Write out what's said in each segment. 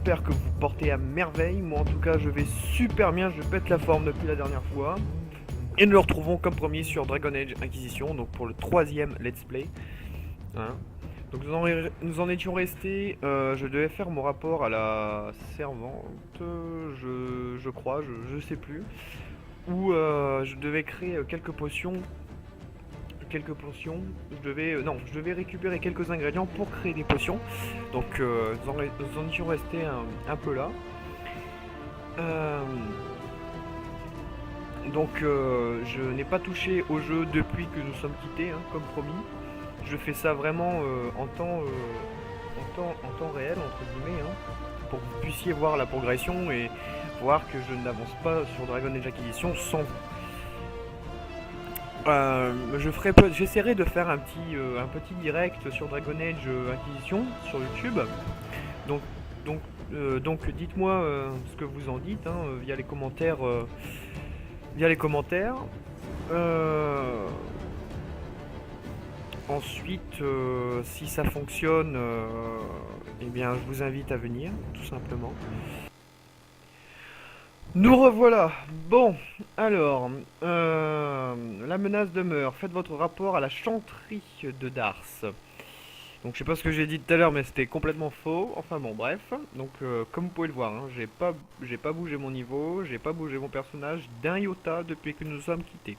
j'espère que vous portez à merveille. Moi en tout cas je vais super bien, je pète la forme depuis la dernière fois. Et nous le retrouvons comme promis sur Dragon Age Inquisition, donc pour le troisième let's play. Hein. Donc nous en étions restés, je devais faire mon rapport à la servante, je crois, je sais plus. Où je devais créer quelques potions. Je devais, non, je devais récupérer quelques ingrédients pour créer des potions. Donc nous en étions restés un peu là. Euh, je n'ai pas touché au jeu depuis que nous sommes quittés, hein, comme promis. Je fais ça vraiment en temps réel, entre guillemets, hein, pour que vous puissiez voir la progression et voir que je n'avance pas sur Dragon Age Acquisition sans vous. J'essaierai de faire un petit direct sur Dragon Age Inquisition sur YouTube. Donc, donc dites-moi ce que vous en dites hein, via les commentaires. Via les commentaires. Euh, Ensuite, si ça fonctionne, eh bien, je vous invite à venir, tout simplement. Nous revoilà. Bon, alors, la menace demeure. Faites votre rapport à la chanterie de Dars. Donc, je sais pas ce que j'ai dit tout à l'heure, mais c'était complètement faux. Enfin bon, bref. Donc, comme vous pouvez le voir, hein, j'ai pas bougé mon niveau, j'ai pas bougé mon personnage d'un iota depuis que nous sommes quittés.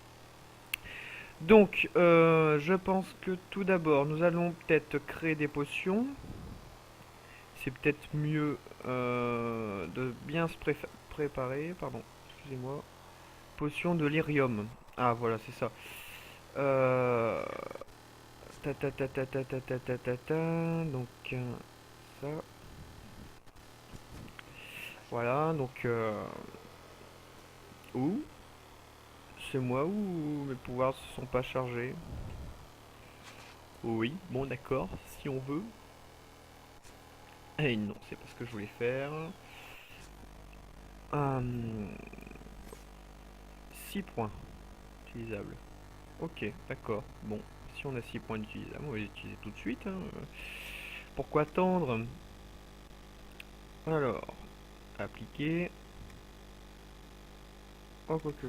Donc, je pense que tout d'abord, nous allons peut-être créer des potions. C'est peut-être mieux de bien se préparer. Pardon, excusez-moi. Potion de lyrium. Ah, voilà, c'est ça. Euh, Donc, ça. Voilà, donc. Ouh, c'est moi ou mes pouvoirs se sont pas chargés? Oui, bon, d'accord, si on veut. Et non, c'est pas ce que je voulais faire. 6 points utilisables. Ok, d'accord. Bon, si on a 6 points utilisables, on va les utiliser tout de suite. Hein. Pourquoi attendre? Alors, appliquer. Oh, quoique.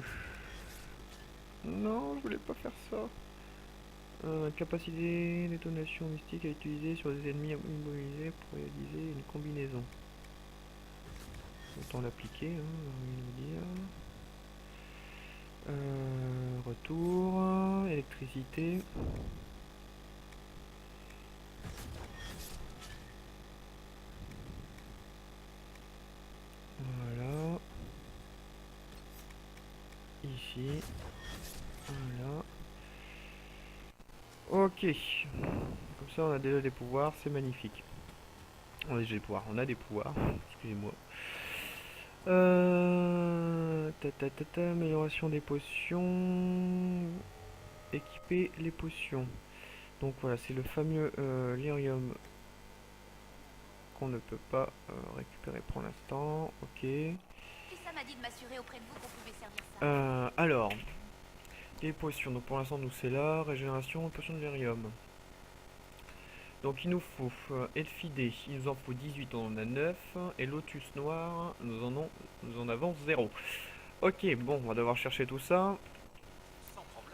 Non, je voulais pas faire ça. Capacité détonation mystique à utiliser sur des ennemis immobilisés pour réaliser une combinaison. Autant l'appliquer, hein, j'ai envie de dire. Retour, électricité. Voilà. Ici. Voilà. Ok. Comme ça, on a déjà des pouvoirs, c'est magnifique. On a déjà des pouvoirs, on a des pouvoirs. Excusez-moi. Amélioration des potions. Équiper les potions. Donc voilà, c'est le fameux lyrium qu'on ne peut pas récupérer pour l'instant. Ok. Qui ça m'a dit de m'assurer auprès de vous qu'on pouvait servir ça? Alors, les potions. Donc pour l'instant, nous c'est là. Régénération, potion de lyrium. Donc il nous faut Elfidé, il nous en faut 18, on en a 9. Et Lotus Noir, nous en avons 0. Ok, bon, on va devoir chercher tout ça.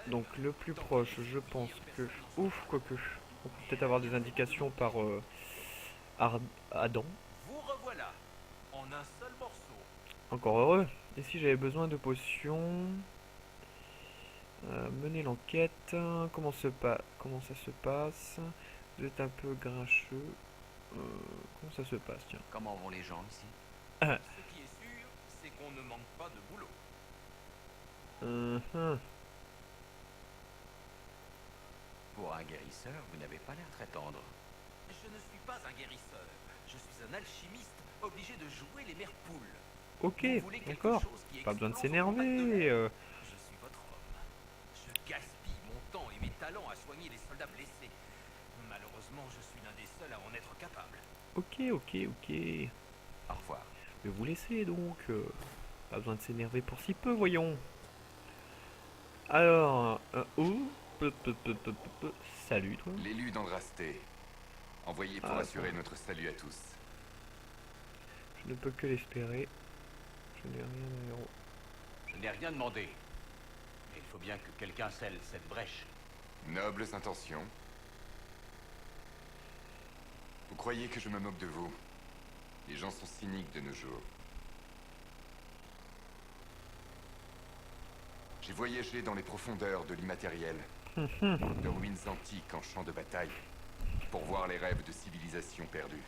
Donc le plus proche, je pense que... Ouf, quoique. On peut peut-être avoir des indications par Adam. Vous revoilà, en un seul morceau. Encore heureux. Et si j'avais besoin de potions... mener l'enquête. Comment ça se passe? Vous êtes un peu grincheux. Comment ça se passe, tiens? Comment vont les gens ici? Ce qui est sûr, c'est qu'on ne manque pas de boulot. Hum. Pour un guérisseur, vous n'avez pas l'air très tendre. Je ne suis pas un guérisseur. Je suis un alchimiste obligé de jouer les mères poules. Ok, Vous voulez quelque d'accord. chose qui Pas besoin de explose au contact de s'énerver. l'air? Je suis votre homme. Je gaspille mon temps et mes talents à soigner les soldats blessés. Malheureusement, je suis l'un des seuls à en être capable. Ok. Au revoir. Je vais vous laisser donc. Pas besoin de s'énerver pour si peu, voyons. Alors, salut toi. L'élu d'Andrasté, envoyé pour Ah, assurer notre salut à tous. Je ne peux que l'espérer. Je n'ai rien à héros. Je n'ai rien demandé. Mais il faut bien que quelqu'un scelle cette brèche. Nobles intentions. Vous croyez que je me moque de vous? Les gens sont cyniques de nos jours. J'ai voyagé dans les profondeurs de l'immatériel, de ruines antiques en champs de bataille, pour voir les rêves de civilisations perdues.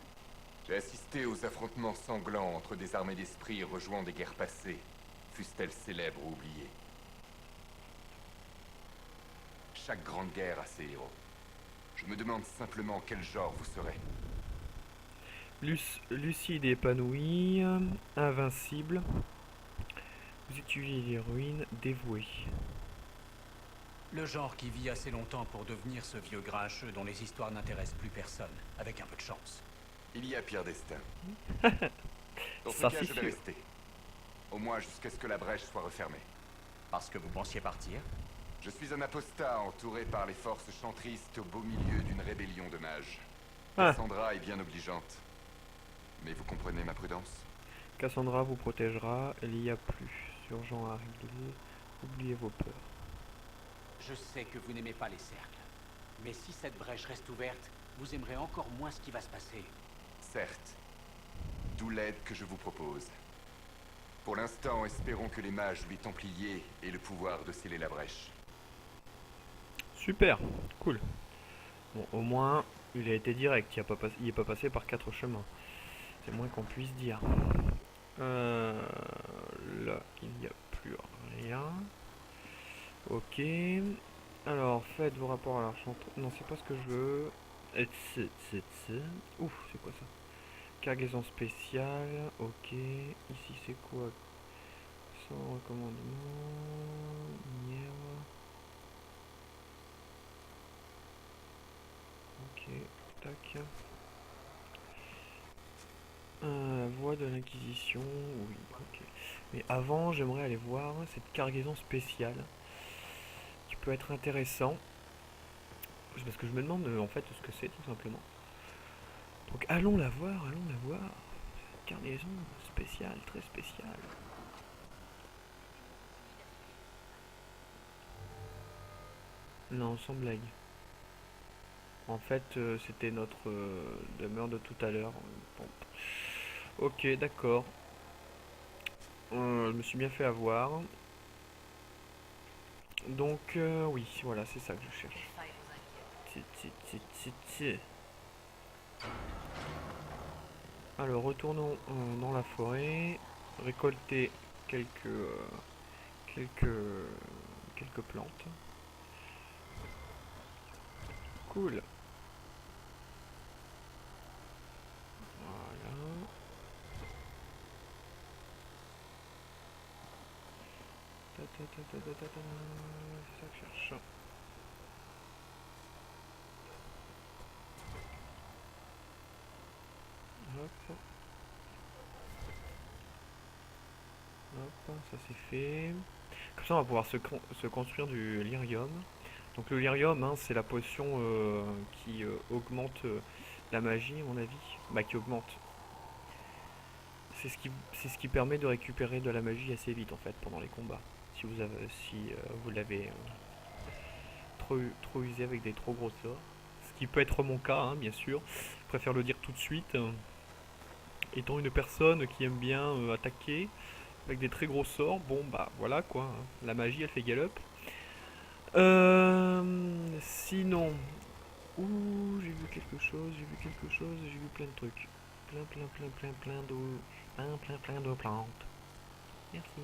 J'ai assisté aux affrontements sanglants entre des armées d'esprits rejoints des guerres passées, fussent-elles célèbres ou oubliées. Chaque grande guerre a ses héros. Je me demande simplement quel genre vous serez. Lucide et épanoui, invincible. Vous étudiez les ruines, dévoué. Le genre qui vit assez longtemps pour devenir ce vieux grincheux dont les histoires n'intéressent plus personne, avec un peu de chance. Il y a pire destin. Dans ce Ça, cas, c'est je vais sûr. rester. Au moins jusqu'à ce que la brèche soit refermée. Parce que vous pensiez partir? Je suis un apostat entouré par les forces chantristes au beau milieu d'une rébellion de mages. Ah. Cassandra est bien obligeante. Mais vous comprenez ma prudence? Cassandra vous protégera, il y a plus. Urgent à régler, oubliez vos peurs. Je sais que vous n'aimez pas les cercles. Mais si cette brèche reste ouverte, vous aimerez encore moins ce qui va se passer. Certes. D'où l'aide que je vous propose. Pour l'instant, espérons que les mages ou les templiers aient le pouvoir de sceller la brèche. Super, cool. Bon, au moins, il a été direct, il est pas passé par 4 chemins. C'est le moins qu'on puisse dire. Là, il n'y a plus rien. Ok. Alors, faites vos rapports à l'argenterie. Non, c'est pas ce que je veux. Ouf, c'est quoi ça? Cargaison spéciale. Ok. Ici, c'est quoi? Sans recommandement. Mièvre. Ok. Tac. Voie de l'Inquisition, oui, ok. Mais avant, j'aimerais aller voir cette cargaison spéciale qui peut être intéressant. C'est parce que je me demande en fait ce que c'est tout simplement. Donc allons la voir, allons la voir. Cargaison spéciale, très spéciale. Non, sans blague. En fait, c'était notre demeure de tout à l'heure. Bon. Ok, d'accord. Je me suis bien fait avoir. Donc, oui, voilà, c'est ça que je cherche. Ti. Alors, retournons dans la forêt. Récolter quelques, quelques plantes. Cool. Voilà. C'est ça que je cherche. Hop. Hop, ça c'est fait. Comme ça on va pouvoir se construire du lyrium. Donc le lyrium, hein, c'est la potion qui augmente la magie à mon avis. Bah qui augmente. C'est ce qui permet de récupérer de la magie assez vite en fait pendant les combats. Si vous l'avez trop usé avec des trop gros sorts. Ce qui peut être mon cas, hein, bien sûr. Je préfère le dire tout de suite. Étant une personne qui aime bien attaquer avec des très gros sorts, bon bah voilà quoi. Hein. La magie elle fait galop. Sinon, ouh, j'ai vu quelque chose, j'ai vu plein de trucs. Plein d'eau. Plein de plantes. Merci.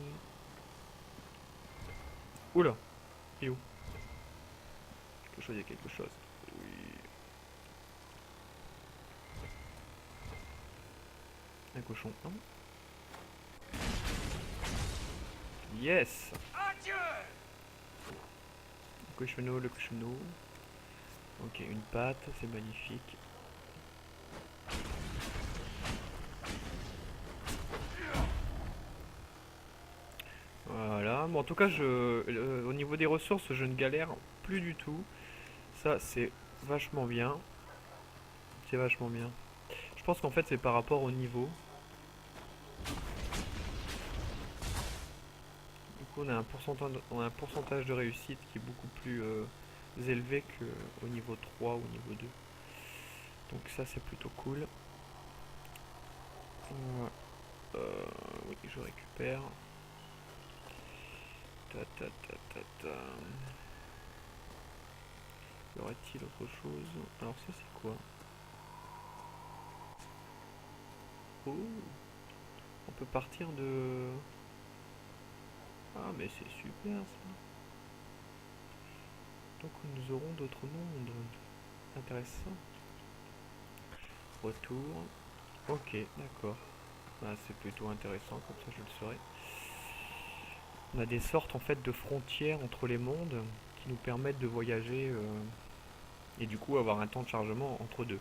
Oula, et où? Il y a quelque chose. Oui. Un cochon, non? Yes! Le cochonneau. Ok, une patte, c'est magnifique. Voilà, bon en tout cas au niveau des ressources je ne galère plus du tout. Ça c'est vachement bien. C'est vachement bien. Je pense qu'en fait c'est par rapport au niveau. Du coup, on a un pourcentage de réussite qui est beaucoup plus élevé qu'au niveau 3 ou au niveau 2. Donc ça, c'est plutôt cool. Oui, je récupère. Ta. Y aurait-il autre chose? Alors ça, c'est quoi? Oh, on peut partir de... Ah, mais c'est super ça. Donc nous aurons d'autres mondes. Intéressant. Retour. Ok, d'accord. Ah, c'est plutôt intéressant, comme ça je le saurai. On a des sortes en fait de frontières entre les mondes qui nous permettent de voyager et du coup avoir un temps de chargement entre deux.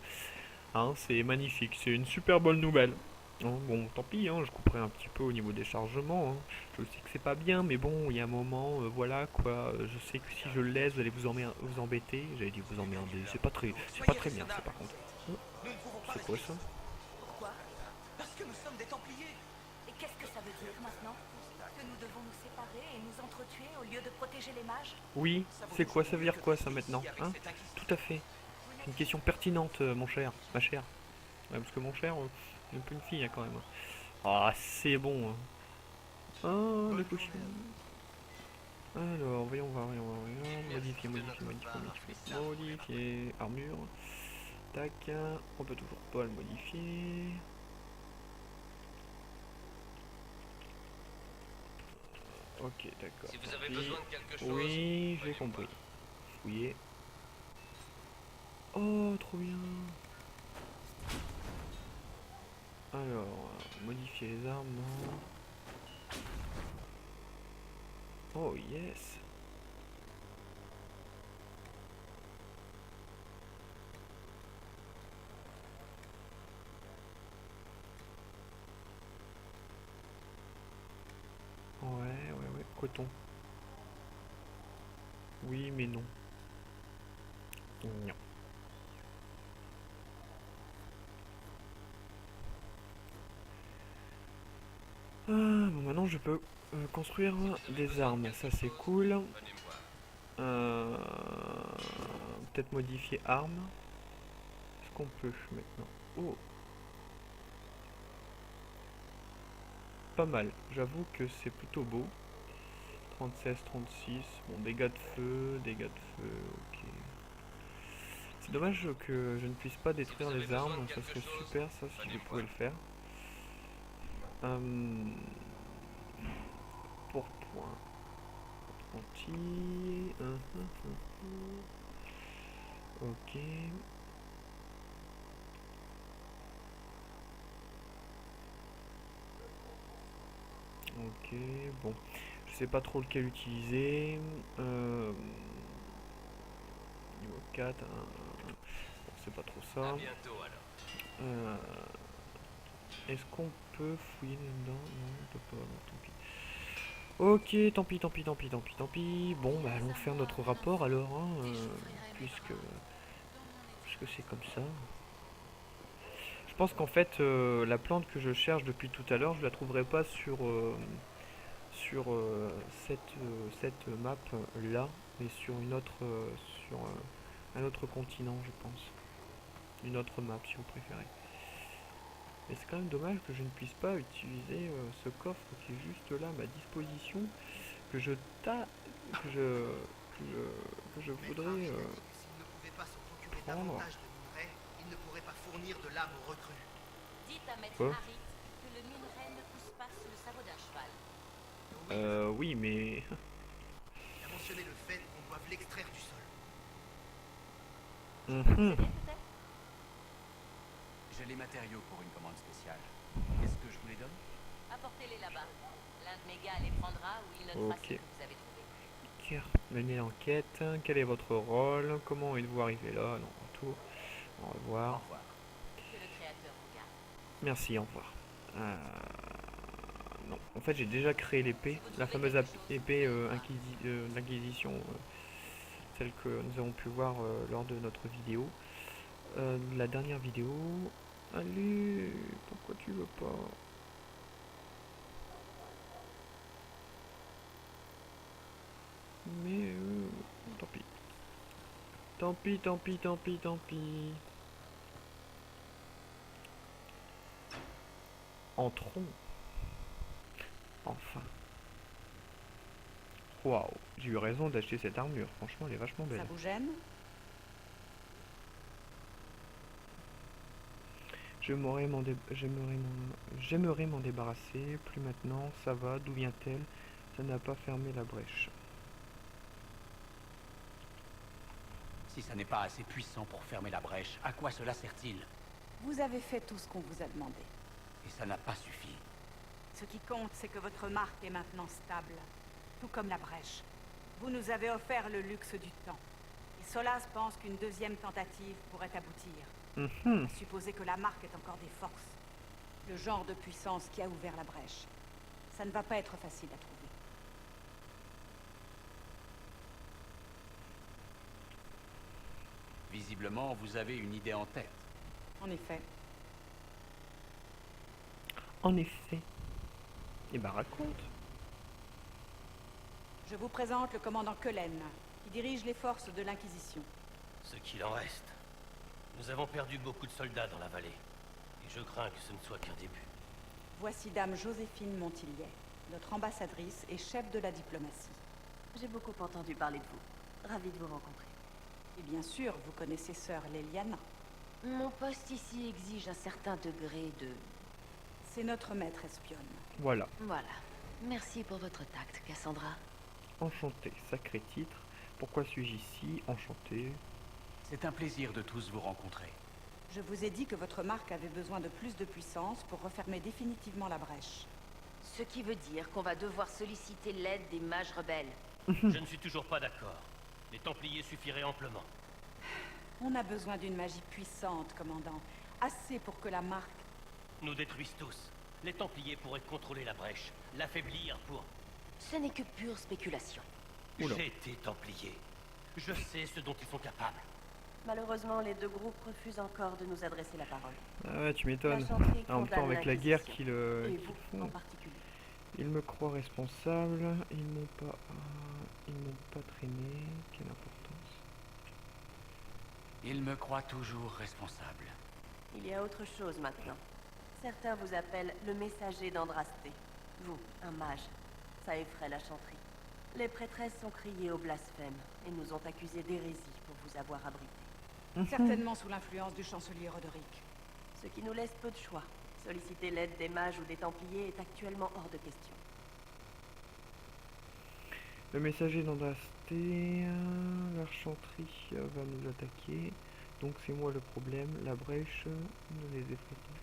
Hein, c'est magnifique, c'est une super bonne nouvelle. Hein, bon, tant pis, hein, je couperai un petit peu au niveau des chargements. Hein. Je sais que c'est pas bien, mais bon, il y a un moment, voilà quoi. Je sais que si je le laisse, vous allez vous embêter. J'allais dire vous emmerder. C'est pas très bien, ça par contre. Oh, Nous ne pouvons pas c'est quoi rester ça? ici. Pourquoi? Parce que nous sommes des Templiers. Et qu'est-ce que ça veut dire maintenant? Que nous devons nous séparer et nous entretuer au lieu de protéger les mages? Oui, c'est quoi? Ça veut dire quoi ça maintenant? Hein? Tout à fait. C'est une question pertinente, mon cher, ma chère. Ouais, parce que mon cher, c'est un peu une fille hein, quand même. Ah, c'est bon. Hein. Ah, le cochon. Alors, voyons voir. Modifier. Armure. Tac. On peut toujours pas le modifier. Ok, d'accord. Si vous avez besoin de quelque chose, Oui, j'ai compris. Fouiller. Oh, trop bien. Alors, modifier les armes, non. Oh, yes. Ouais, coton. Oui, mais non. Non. Ah, bon, maintenant je peux construire des armes, ça c'est cool. venez me voir. Peut-être modifier armes. Est-ce qu'on peut maintenant? Oh, pas mal. J'avoue que c'est plutôt beau. 36, bon dégâts de feu, ok. C'est dommage que je ne puisse pas détruire les armes, ça serait super ça si je pouvais le faire. Pourpoint. Anti. Ok. Ok, bon. Je sais pas trop lequel utiliser. Niveau 4. Bon, c'est pas trop ça. À bientôt alors. Est-ce qu'on peut fouiller dedans? Non, on peut pas, non, tant pis. Ok, tant pis. Bon, bah allons faire notre rapport alors, hein, puisque c'est comme ça. Je pense qu'en fait, la plante que je cherche depuis tout à l'heure, je la trouverai pas sur cette map là, mais sur une autre, sur un autre continent, je pense. Une autre map, si vous préférez. Mais c'est quand même dommage que je ne puisse pas utiliser ce coffre qui est juste là à ma disposition, que je voudrais S'il ne pouvait pas s'en procurer prendre. davantage de minerais, il ne pourrait pas fournir de lames aux recrues. Dites à Maître Quoi Harit que le minerai ne pousse pas sous le sabot d'un cheval. Oui, mais... Il a mentionné le fait qu'on doive l'extraire du sol. Mhm. C'est bien peut-être? J'ai les matériaux pour une commande spéciale. Est-ce que je vous les donne? Apportez-les là-bas. L'un de mes gars les prendra ou il notera Ok. ce que vous avez trouvé. Menez l'enquête. Quel est votre rôle? Comment êtes-vous arrivé là? Non, tout. Au Au revoir. revoir. Que le créateur vous garde. Merci, au revoir. Non, en fait j'ai déjà créé l'épée, la fameuse épée d'Inquisition, celle que nous avons pu voir lors de notre vidéo. La dernière vidéo. Allez, pourquoi tu veux pas? Mais tant pis. Tant pis, tant pis, tant pis, tant pis. Entrons. Enfin. Waouh, j'ai eu raison d'acheter cette armure. Franchement, elle est vachement Ça belle. vous gêne? J'aimerais m'en débarrasser. Plus maintenant, ça va. D'où vient-elle? Ça n'a pas fermé la brèche. Si ça n'est pas assez puissant pour fermer la brèche, à quoi cela sert-il? Vous avez fait tout ce qu'on vous a demandé. Et ça n'a pas suffi. Ce qui compte, c'est que votre marque est maintenant stable. Tout comme la brèche. Vous nous avez offert le luxe du temps. Et Solas pense qu'une deuxième tentative pourrait aboutir. Mhm. À supposer que la marque ait encore des forces. Le genre de puissance qui a ouvert la brèche. Ça ne va pas être facile à trouver. Visiblement, vous avez une idée en tête. En effet. En effet. Et bah raconte. Je vous présente le commandant Cullen, qui dirige les forces de l'Inquisition. Ce qu'il en reste. Nous avons perdu beaucoup de soldats dans la vallée. Et je crains que ce ne soit qu'un début. Voici Dame Joséphine Montillier, notre ambassadrice et chef de la diplomatie. J'ai beaucoup entendu parler de vous. Ravie de vous rencontrer. Et bien sûr, vous connaissez Sœur Leliana. Mon poste ici exige un certain degré de... C'est notre maître espionne. Voilà. Voilà. Merci pour votre tact, Cassandra. Enchanté. Sacré titre. Pourquoi suis-je ici? Enchanté. C'est un plaisir de tous vous rencontrer. Je vous ai dit que votre marque avait besoin de plus de puissance pour refermer définitivement la brèche. Ce qui veut dire qu'on va devoir solliciter l'aide des mages rebelles. Je ne suis toujours pas d'accord. Les Templiers suffiraient amplement. On a besoin d'une magie puissante, commandant. Assez pour que la marque... Nous détruisent tous. Les Templiers pourraient contrôler la brèche, l'affaiblir pour... Ce n'est que pure spéculation. Oula. J'ai été Templier. Je sais ce dont ils sont capables. Malheureusement, les deux groupes refusent encore de nous adresser la parole. Ah ouais, tu m'étonnes. La chanterie En même temps, condamne avec la guerre l'Inquisition. qu'ils Et qu'ils vous, en font. particulier. Ils me croient responsable. Ils m'ont pas traîné. Quelle importance. Il me croit toujours responsable. Il y a autre chose maintenant. Certains vous appellent le messager d'Andrasté. Vous, un mage. Ça effraie la chanterie. Les prêtresses sont criées au blasphème et nous ont accusés d'hérésie pour vous avoir abrité. Certainement sous l'influence du chancelier Roderick. Ce qui nous laisse peu de choix. Solliciter l'aide des mages ou des Templiers est actuellement hors de question. Le messager d'Andrasté, l'archanterie va nous attaquer. Donc c'est moi le problème. La brèche ne les effraie pas.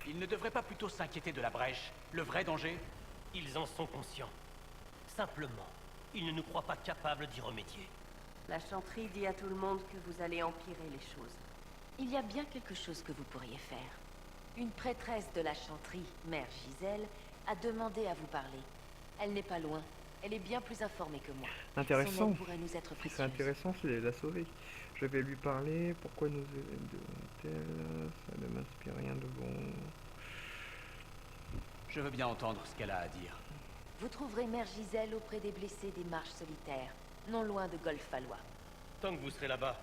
Il ne devrait pas plutôt s'inquiéter de la brèche, le vrai danger? Ils en sont conscients. Simplement, ils ne nous croient pas capables d'y remédier. La chanterie dit à tout le monde que vous allez empirer les choses. Il y a bien quelque chose que vous pourriez faire. Une prêtresse de la chanterie, Mère Gisèle, a demandé à vous parler. Elle n'est pas loin. Elle est bien plus informée que moi. Son Intéressant. aide pourrait nous être Ce qui précieuse. serait intéressant, c'est de la sauver. Je vais lui parler. Pourquoi nous aiderait-elle? Ça ne m'inspire rien de bon. Je veux bien entendre ce qu'elle a à dire. Vous trouverez Mère Gisèle auprès des blessés des marches solitaires, non loin de Golfalois. Tant que vous serez là-bas,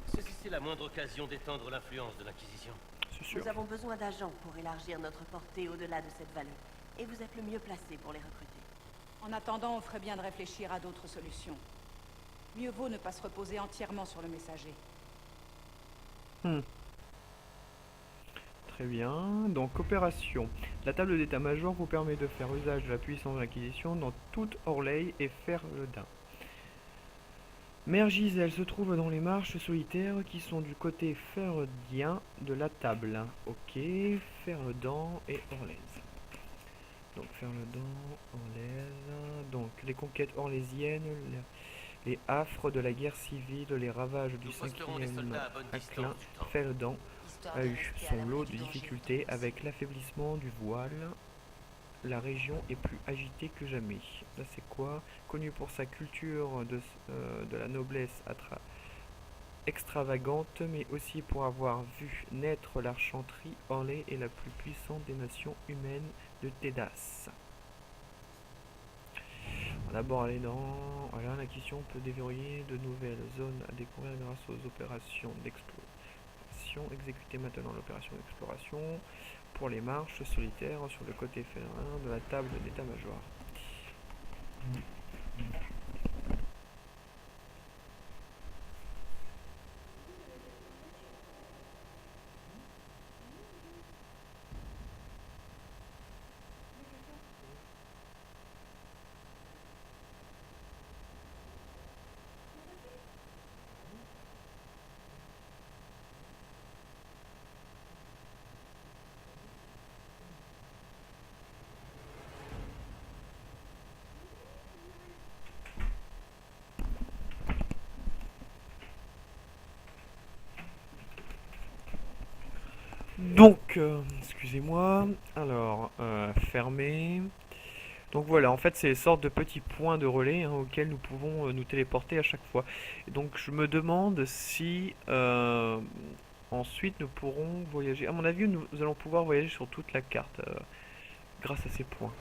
saisissez la moindre occasion d'étendre l'influence de l'Inquisition. C'est sûr. Nous avons besoin d'agents pour élargir notre portée au-delà de cette vallée. Et vous êtes le mieux placé pour les recruter. En attendant, on ferait bien de réfléchir à d'autres solutions. Mieux vaut ne pas se reposer entièrement sur le messager. Très bien. Donc, opération. La table d'état-major vous permet de faire usage de la puissance de l'Inquisition dans toute Orlais et Ferledun. Mère Gisèle se trouve dans les marches solitaires qui sont du côté ferledien de la table. Ok, Ferledan et Orlaise. Donc, Ferledan, Orlaise. Donc, les conquêtes orlésiennes, les affres de la guerre civile, les ravages du Nous posterons les 5e soldats à bonne Aclin, distance du temps. Ferledan Histoire a de eu rester à son l'abri lot du de danger difficultés potentiel. avec l'affaiblissement du voile. La région est plus agitée que jamais. Là, c'est quoi? Connu pour sa culture de la noblesse extravagante, mais aussi pour avoir vu naître l'archanterie, Orlais est la plus puissante des nations humaines de Tédas. On d'abord aller dans... Voilà, l'acquisition peut déverrouiller de nouvelles zones à découvrir grâce aux opérations d'exploration. Exécutez maintenant l'opération d'exploration pour les marches solitaires sur le côté féminin de la table d'état-major. Donc, excusez-moi, alors, fermer. Donc voilà, en fait, c'est des sortes de petits points de relais hein, auxquels nous pouvons nous téléporter à chaque fois. Et donc, je me demande si ensuite nous pourrons voyager. À mon avis, nous allons pouvoir voyager sur toute la carte grâce à ces points.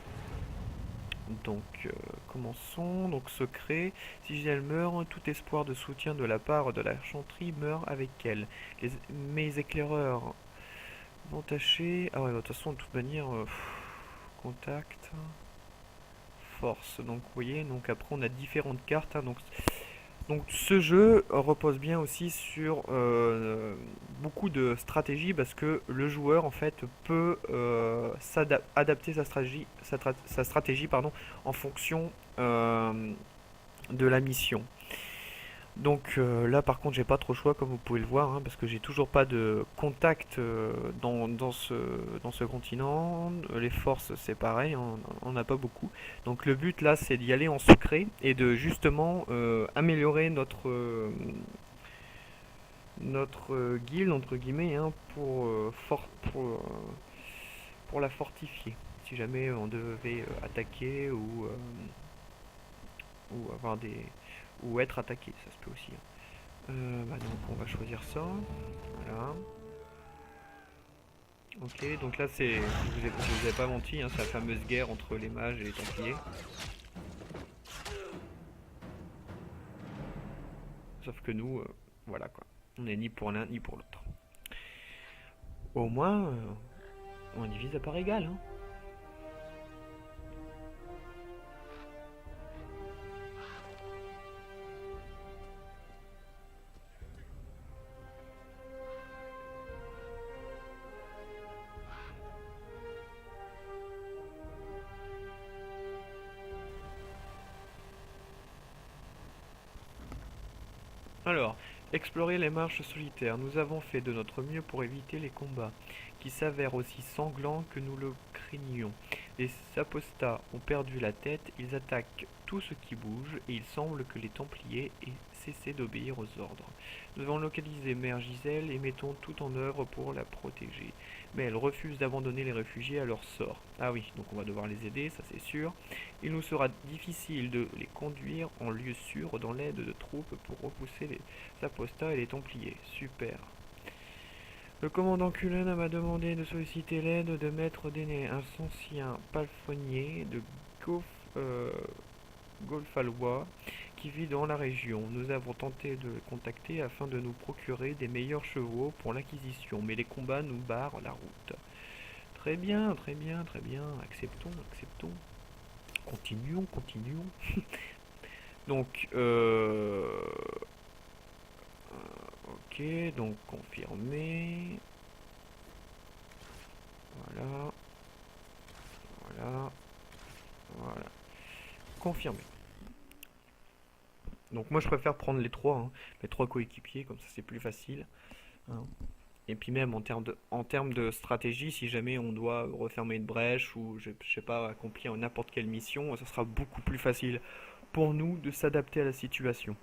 Donc, commençons. Donc, secret. Si Gisèle meurt, tout espoir de soutien de la part de la chanterie meurt avec elle. Mes éclaireurs vont tâcher. Ah ouais, de toute façon, de toute manière, contact, force. Donc, vous voyez, donc après, on a différentes cartes. Hein, donc, ce jeu repose bien aussi sur beaucoup de stratégie parce que le joueur, en fait, peut adapter sa stratégie pardon, en fonction de la mission. Donc là par contre j'ai pas trop le choix comme vous pouvez le voir hein, parce que j'ai toujours pas de contact dans ce continent. Les forces c'est pareil, on n'a pas beaucoup. Donc le but là c'est d'y aller en secret et de justement améliorer notre guilde entre guillemets hein, pour la fortifier. Si jamais on devait attaquer ou avoir des ou être attaqué, ça se peut aussi. Bah donc on va choisir ça. Voilà. Ok, donc là c'est, je vous ai pas menti, hein, c'est la fameuse guerre entre les mages et les templiers. Sauf que nous, voilà quoi, on n'est ni pour l'un ni pour l'autre. Au moins, on divise à part égale. Hein. Alors, explorer les marches solitaires. Nous avons fait de notre mieux pour éviter les combats, qui s'avèrent aussi sanglants que nous le craignions. Les apostats ont perdu la tête, ils attaquent tout ce qui bouge, et il semble que les Templiers aient cessé d'obéir aux ordres. Nous avons localisé Mère Gisèle et mettons tout en œuvre pour la protéger. Mais elle refuse d'abandonner les réfugiés à leur sort. Ah oui, donc on va devoir les aider, ça c'est sûr. Il nous sera difficile de les conduire en lieu sûr dans l'aide de troupes pour repousser les apostats et les Templiers. Super. Le commandant Cullen m'a demandé de solliciter l'aide de Maître Déné, un ancien palefrenier de Golfalois qui vit dans la région. Nous avons tenté de le contacter afin de nous procurer des meilleurs chevaux pour l'acquisition, mais les combats nous barrent la route. Très bien, très bien, très bien. Acceptons, acceptons. Continuons, continuons. Donc, ok, donc confirmer. Voilà. Voilà. Voilà. Confirmer. Donc moi je préfère prendre les trois coéquipiers, comme ça c'est plus facile. Hein. Et puis même en termes de stratégie, si jamais on doit refermer une brèche ou je sais pas, accomplir n'importe quelle mission, ça sera beaucoup plus facile pour nous de s'adapter à la situation.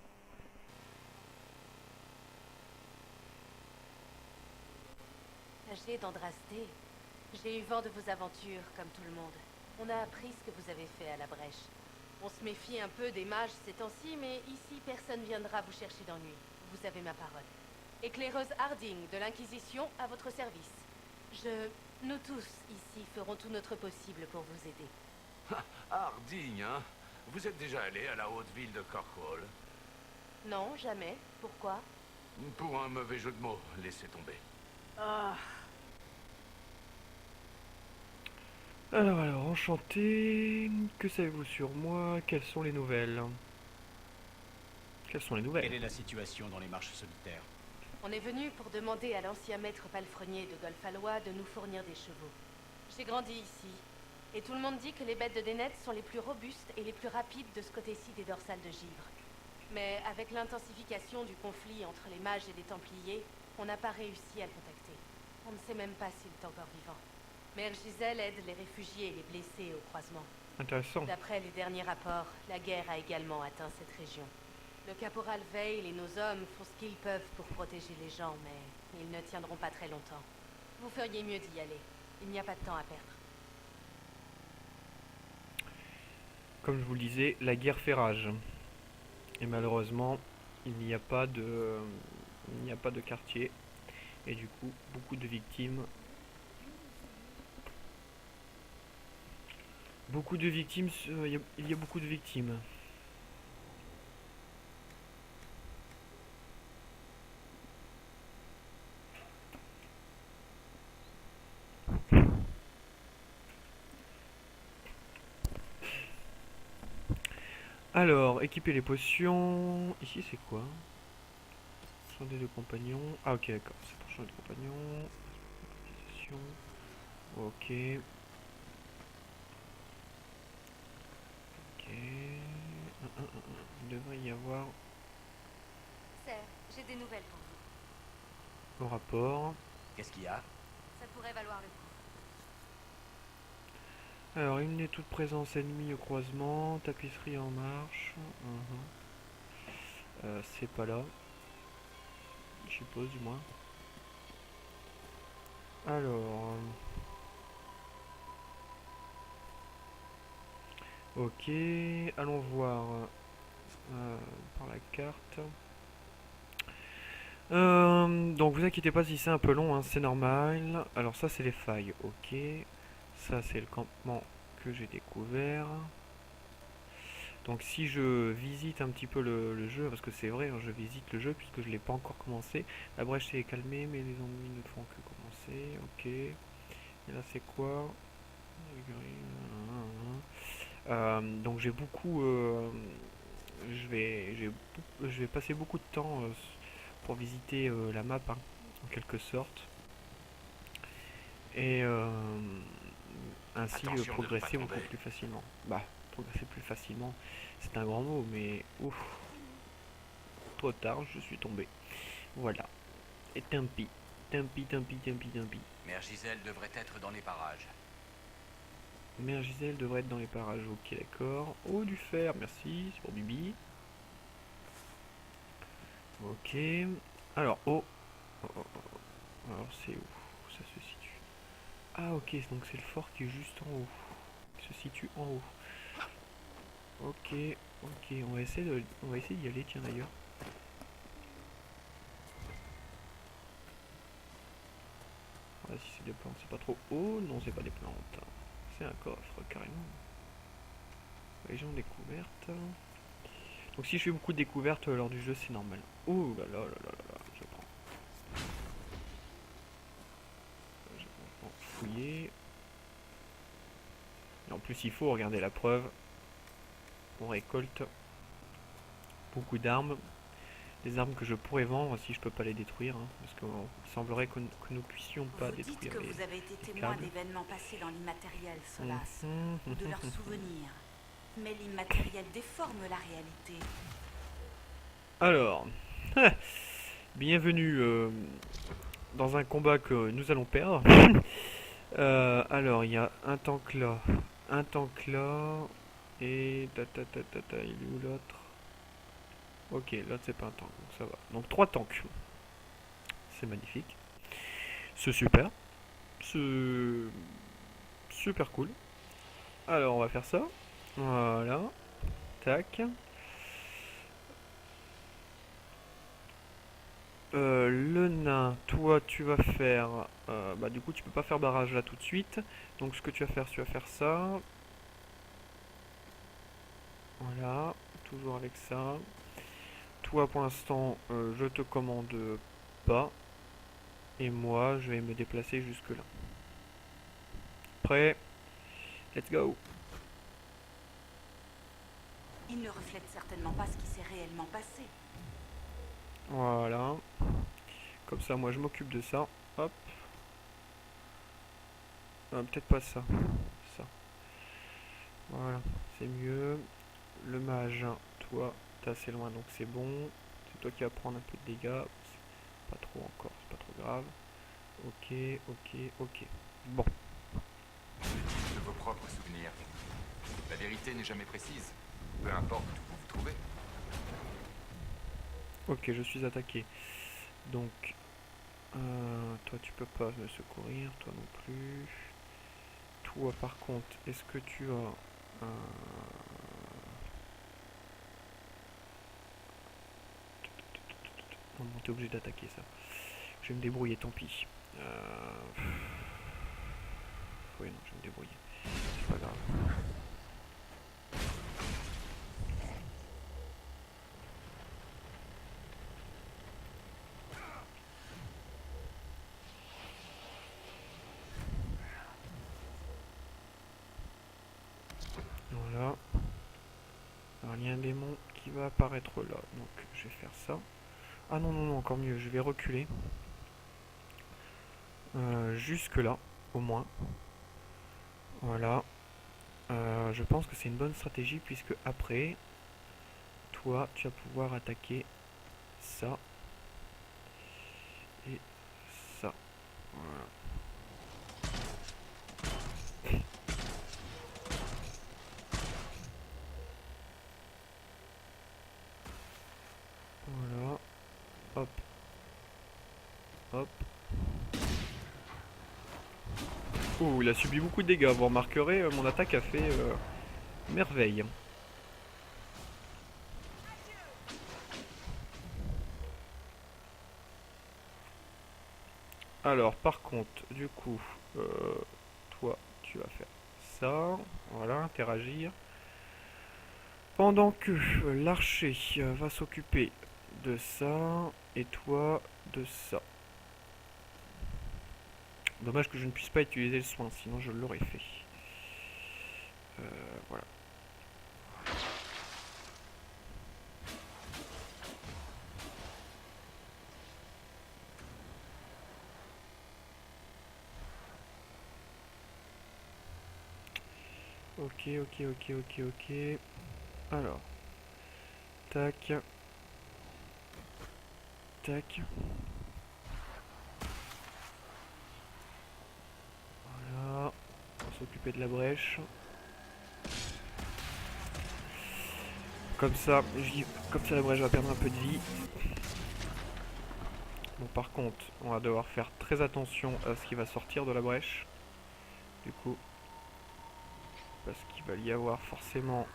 Âgé d'Andrasté, j'ai eu vent de vos aventures comme tout le monde. On a appris ce que vous avez fait à la brèche. On se méfie un peu des mages ces temps-ci, mais ici personne viendra vous chercher d'ennui. Vous avez ma parole. Éclaireuse Harding de l'Inquisition à votre service. Nous tous ici ferons tout notre possible pour vous aider. Harding, hein? Vous êtes déjà allé à la haute ville de Cornwall? Non, jamais. Pourquoi? Pour un mauvais jeu de mots, laissez tomber. Ah, Alors, enchanté. Que savez-vous sur moi? Quelles sont les nouvelles? Quelles sont les Quelle nouvelles? est la situation dans les marches solitaires? On est venu pour demander à l'ancien maître palefrenier de Golfalois de nous fournir des chevaux. J'ai grandi ici, et tout le monde dit que les bêtes de Dénet sont les plus robustes et les plus rapides de ce côté-ci des dorsales de givre. Mais avec l'intensification du conflit entre les mages et les templiers, on n'a pas réussi à le contacter. On ne sait même pas s'il est encore vivant. Mère Gisèle aide les réfugiés et les blessés au croisement. Intéressant. D'après les derniers rapports, la guerre a également atteint cette région. Le caporal Veil et nos hommes font ce qu'ils peuvent pour protéger les gens, mais ils ne tiendront pas très longtemps. Vous feriez mieux d'y aller. Il n'y a pas de temps à perdre. Comme je vous le disais, la guerre fait rage. Et malheureusement, il n'y a pas de quartier. Et du coup, beaucoup de victimes. Beaucoup de victimes, il y a beaucoup de victimes. Alors, équiper les potions. Ici, c'est quoi? Changer de compagnon. Ah, ok, d'accord. C'est pour changer de compagnon. Organisation. Ok. Ok. Il devrait y avoir Sir, j'ai des nouvelles pour vous. au rapport. Qu'est-ce qu'il y a? Ça pourrait valoir le coup. Alors, éliminer toute présence ennemie au croisement. Tapisserie en marche. C'est pas là. Je suppose, du moins. Alors. Ok, allons voir par la carte. Donc vous inquiétez pas si c'est un peu long, hein, c'est normal. Alors ça c'est les failles, ok. Ça c'est le campement que j'ai découvert. Donc si je visite un petit peu le jeu, parce que c'est vrai, hein, je visite le jeu puisque je l'ai pas encore commencé. La brèche s'est calmée mais les ennemis ne font que commencer, ok. Et là c'est quoi? Donc j'ai beaucoup, je vais passer beaucoup de temps pour visiter la map, hein, en quelque sorte, et ainsi Attention de ne progresser pas beaucoup tomber. plus facilement. Bah, progresser plus facilement, c'est un grand mot, mais ouf, trop tard, je suis tombé. Voilà. Et tant pis, tant pis, tant pis, tant pis, tant pis. Mère Gisèle devrait être dans les parages. Mère Gisèle devrait être dans les parages, ok d'accord. Oh du fer, merci, c'est pour Bibi. Ok. Alors, oh. Alors c'est où ça se situe? Ah ok, donc c'est le fort qui est juste en haut. Qui se situe en haut. Ok, ok, on va essayer d'y aller, tiens d'ailleurs. Ah, si c'est des plantes, c'est pas trop haut. Non, c'est pas des plantes. C'est un coffre, carrément. Région découverte. Donc si je fais beaucoup de découvertes lors du jeu, c'est normal. Oh là là là là là là, je prends. Je prends fouiller. Et en plus, il faut regarder la preuve. On récolte beaucoup d'armes. Des armes que je pourrais vendre si je peux pas les détruire. Hein, parce qu'il semblerait que nous puissions pas vous dites détruire que les... vous avez été les témoin câbles. d'événements passés dans l'immatériel, Solas, Mhm, ou de leurs souvenirs. Mais l'immatériel déforme la réalité. Alors, bienvenue dans un combat que nous allons perdre. Alors, il y a un tank là, et il est où l'autre? Ok, l'autre c'est pas un tank, donc ça va. Donc 3 tanks, c'est magnifique, c'est super, c'est super cool. Alors on va faire ça, voilà, tac. Le nain, toi tu vas faire, bah du coup tu peux pas faire barrage là tout de suite, donc ce que tu vas faire ça, Voilà, toujours avec ça. Toi pour l'instant je te commande pas. Et moi je vais me déplacer jusque là. Prêt? Let's go. Il ne reflète certainement pas ce qui s'est réellement passé. Voilà. Comme ça moi je m'occupe de ça. Hop. Peut-être pas ça. Ça. Voilà, c'est mieux. Le mage, toi, t'es assez loin donc c'est bon. C'est toi qui vas prendre un peu de dégâts. Pas trop encore, c'est pas trop grave. Ok, ok, ok. Bon. De vos propres souvenirs. La vérité n'est jamais précise. Peu importe où vous vous trouvez. Ok, je suis attaqué. Donc, toi tu peux pas me secourir, toi non plus. Toi par contre, est-ce que tu as non, bon, t'es obligé d'attaquer ça. Je vais me débrouiller, tant pis. Oui, non, je vais me débrouiller. C'est pas grave. Voilà. Alors il y a un démon qui va apparaître là. Donc je vais faire ça. Ah non, non, non, encore mieux. Je vais reculer. Jusque là, au moins. Voilà. Je pense que c'est une bonne stratégie puisque après, toi, tu vas pouvoir attaquer ça. Et ça. Voilà. Voilà. Hop. Hop. Oh, il a subi beaucoup de dégâts. Vous remarquerez, mon attaque a fait merveille. Alors, par contre, du coup, toi, tu vas faire ça. Voilà, interagir. Pendant que l'archer va s'occuper de ça, et toi de ça. Dommage que je ne puisse pas utiliser le soin, sinon je l'aurais fait. Voilà. Ok, ok, ok, ok, ok. Alors. Tac. Tac. Voilà. On va s'occuper de la brèche. Comme ça, la brèche va perdre un peu de vie. Bon, par contre, on va devoir faire très attention à ce qui va sortir de la brèche. Du coup, parce qu'il va y avoir forcément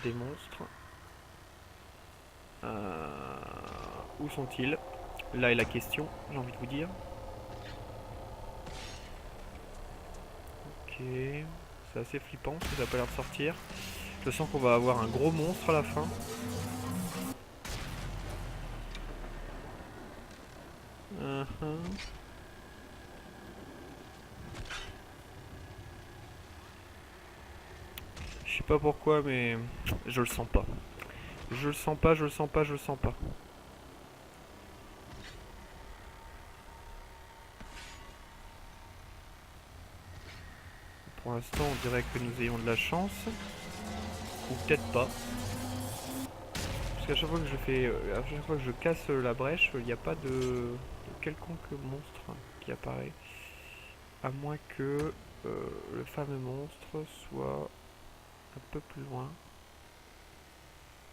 des monstres. Où sont-ils? Là est la question, j'ai envie de vous dire. Ok, c'est assez flippant, parce que ça a pas l'air de sortir. Je sens qu'on va avoir un gros monstre à la fin. Je sais pas pourquoi, mais je le sens pas. Je le sens pas, je le sens pas, je le sens pas. Pour l'instant, on dirait que nous ayons de la chance. Ou peut-être pas. Parce qu'à chaque fois que je fais, à chaque fois que je casse la brèche, il n'y a pas de quelconque monstre qui apparaît. À moins que le fameux monstre soit un peu plus loin.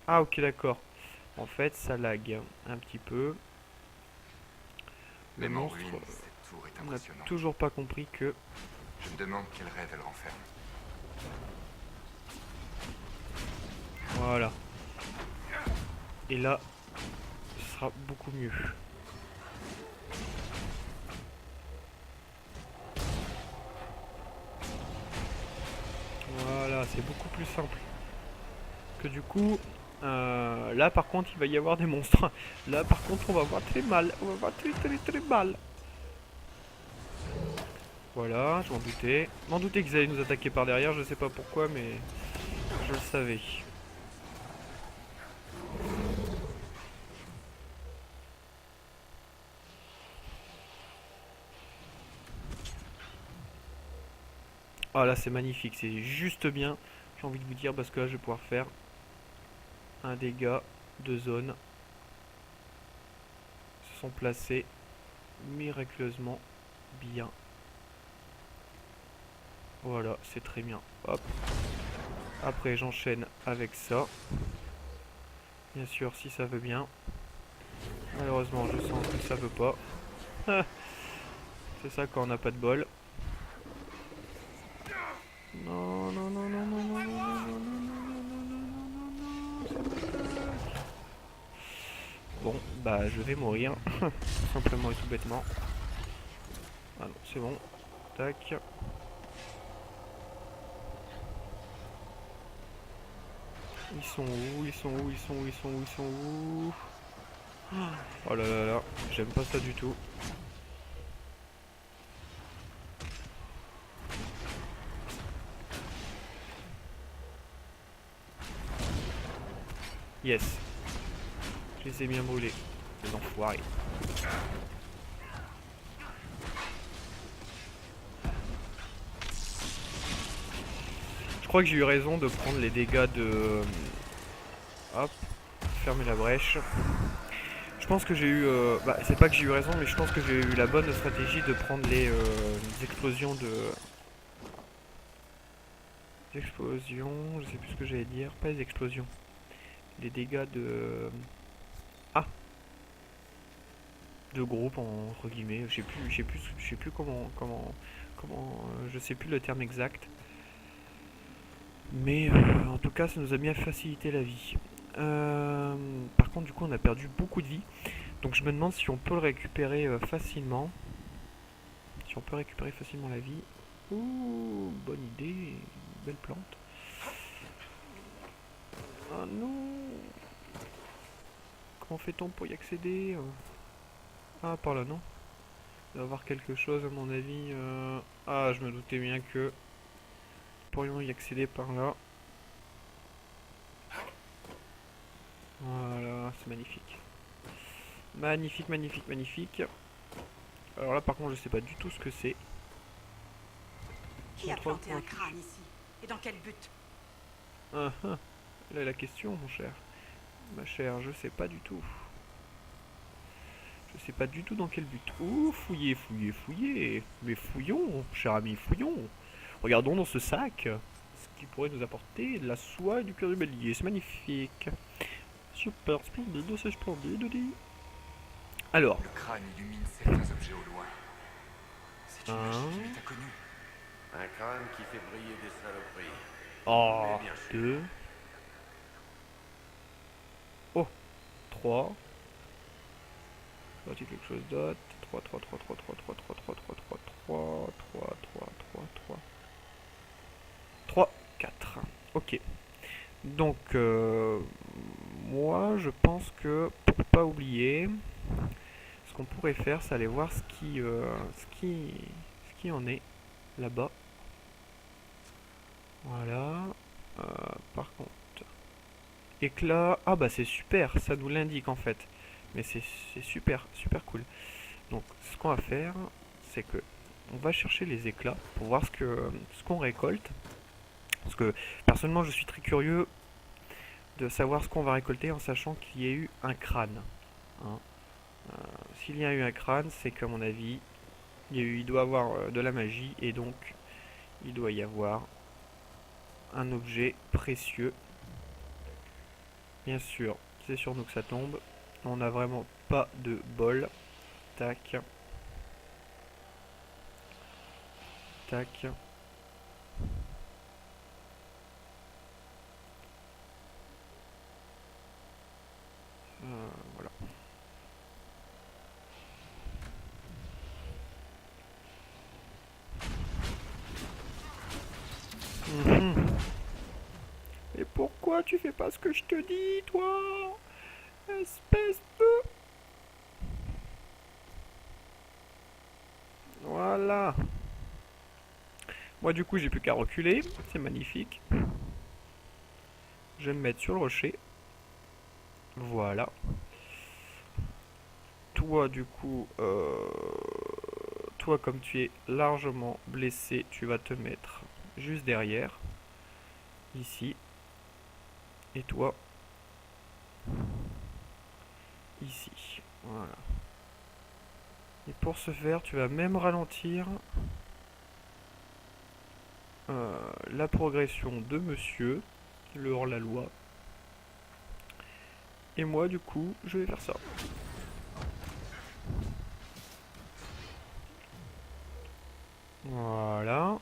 Ah ok, d'accord. En fait, ça lag un petit peu. Le Même en monstre, ruine, cette tour est on n'a impressionnante. toujours pas compris que... Je me demande quel rêve elle renferme. Voilà. Et là, ce sera beaucoup mieux. Voilà, c'est beaucoup plus simple. que du coup, là par contre il va y avoir des monstres. Là par contre on va voir très mal. On va voir très mal. Voilà, je m'en doutais. Je m'en doutais qu'ils allaient nous attaquer par derrière, je sais pas pourquoi mais je le savais. Ah là c'est magnifique, c'est juste bien, j'ai envie de vous dire, parce que là je vais pouvoir faire un dégât de zone. Ils se sont placés miraculeusement bien. Voilà, c'est très bien. Hop. Après j'enchaîne avec ça. Bien sûr si ça veut bien. Malheureusement je sens que ça veut pas. C'est ça quand on n'a pas de bol. Non, non, non, non, non, non, non, non, non, non, non, non, non, non. Bon, bah je vais mourir. Tout simplement et tout bêtement. Ah non, c'est bon. Tac. Ils sont où? Ils sont où? Ils sont où? Ils sont où? Ils sont où? Oh là là là, j'aime pas ça du tout. Yes. Je les ai bien brûlés. Les enfoirés. Je crois que j'ai eu raison de prendre les dégâts de... Hop. Fermer la brèche. Je pense que j'ai eu... Bah, c'est pas que j'ai eu raison, mais je pense que j'ai eu la bonne stratégie de prendre les explosions de... Les explosions... Je sais plus ce que j'allais dire. Pas les explosions. Les dégâts de... Ah, de groupe entre guillemets, je sais plus comment, je sais plus le terme exact. Mais en tout cas, ça nous a bien facilité la vie. Par contre, du coup, on a perdu beaucoup de vie. Donc je me demande si on peut le récupérer facilement. Si on peut récupérer facilement la vie. Ouh, bonne idée, belle plante. Ah non. Comment fait-on pour y accéder? Ah, par là, non? Il doit y avoir quelque chose, à mon avis. Ah, je me doutais bien que nous pourrions y accéder par là. Voilà, c'est magnifique. Magnifique, magnifique, magnifique. Alors là, par contre, je sais pas du tout ce que c'est. Qui a planté un crâne ici? Et dans quel but? Ah ah, là est la question, mon cher. Ma chère, je sais pas du tout. Je sais pas du tout dans quel but. Ouh, fouillez, fouillez, fouillez. Mais fouillons, cher ami, fouillons. Regardons dans ce sac ce qui pourrait nous apporter de la soie et du cuir du bélier. C'est magnifique. Super splendide, c'est splendide, dit. Alors. Le crâne illumine certains objets au loin. C'est une magie qui m'est inconnue. Un crâne qui fait briller des saloperies. Oh, Mais bien sûr. 2. Oh, 3. Quelque chose d'autre. 3, 3, 3, 3, 3, 3, 3, 3, 3, 3, 3, 3, 3, 3, 3. 3, 4. Ok. Donc, moi, je pense que, pour pas oublier, ce qu'on pourrait faire, c'est aller voir ce qui en est là-bas. Voilà. Par contre, éclat. Ah bah c'est super, ça nous l'indique en fait. Mais c'est super, super cool. Donc, ce qu'on va faire, c'est que on va chercher les éclats pour voir ce qu'on récolte. Parce que personnellement, je suis très curieux de savoir ce qu'on va récolter en sachant qu'il y a eu un crâne. Hein. S'il y a eu un crâne, c'est qu'à mon avis, il doit y avoir de la magie et donc il doit y avoir un objet précieux. Bien sûr, c'est sur nous que ça tombe. On n'a vraiment pas de bol. Tac. Tac. Voilà. Et pourquoi Pourquoi tu fais pas ce que je te dis, toi? Espèce de... Voilà. Moi du coup j'ai plus qu'à reculer, c'est magnifique. Je vais me mettre sur le rocher. Voilà. Toi du coup, toi comme tu es largement blessé, tu vas te mettre juste derrière. Ici. Et toi, ici. Voilà. Et pour ce faire, tu vas même ralentir la progression de monsieur, le hors-la-loi. Et moi, du coup, je vais faire ça. Voilà.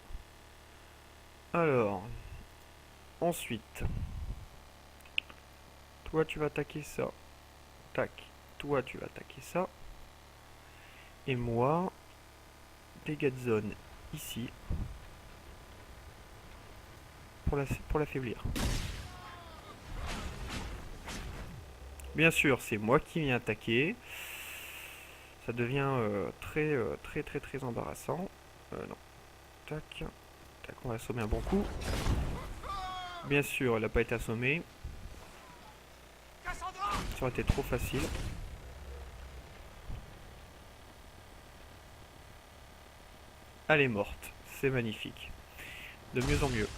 Alors. Ensuite. Toi, tu vas attaquer ça. Tac. Toi, tu vas attaquer ça. Et moi, dégâts de zone ici. Pour l'affaiblir. Bien sûr, c'est moi qui viens attaquer. Ça devient très embarrassant. Non. Tac. Tac, on va assommer un bon coup. Bien sûr, elle n'a pas été assommée. Ça aurait été trop facile. Elle est morte. C'est magnifique. De mieux en mieux.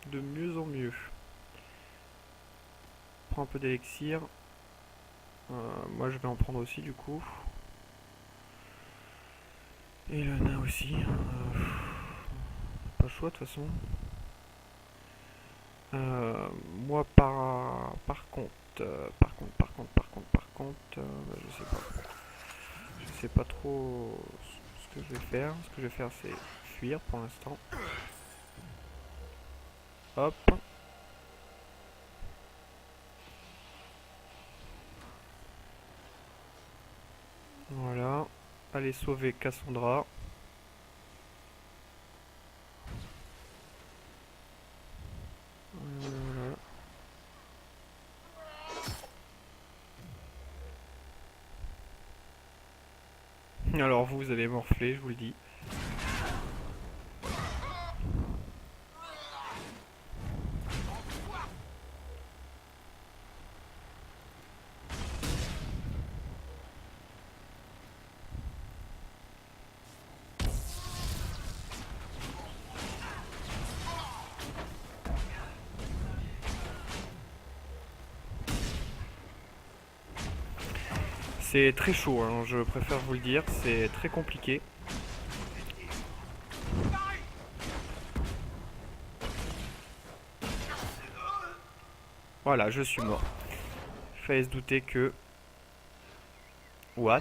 De mieux en mieux. Prends un peu d'élixir. Moi je vais en prendre aussi du coup. Et le nain aussi. Pas le choix de toute façon. Moi par contre, je sais pas. Je sais pas trop ce que je vais faire. Ce que je vais faire c'est fuir pour l'instant. Hop. Voilà. Allez sauver Cassandra. Voilà. Alors vous avez morflé, je vous le dis. C'est très chaud, hein, je préfère vous le dire, c'est très compliqué. Voilà, je suis mort. Fallait se douter que... What?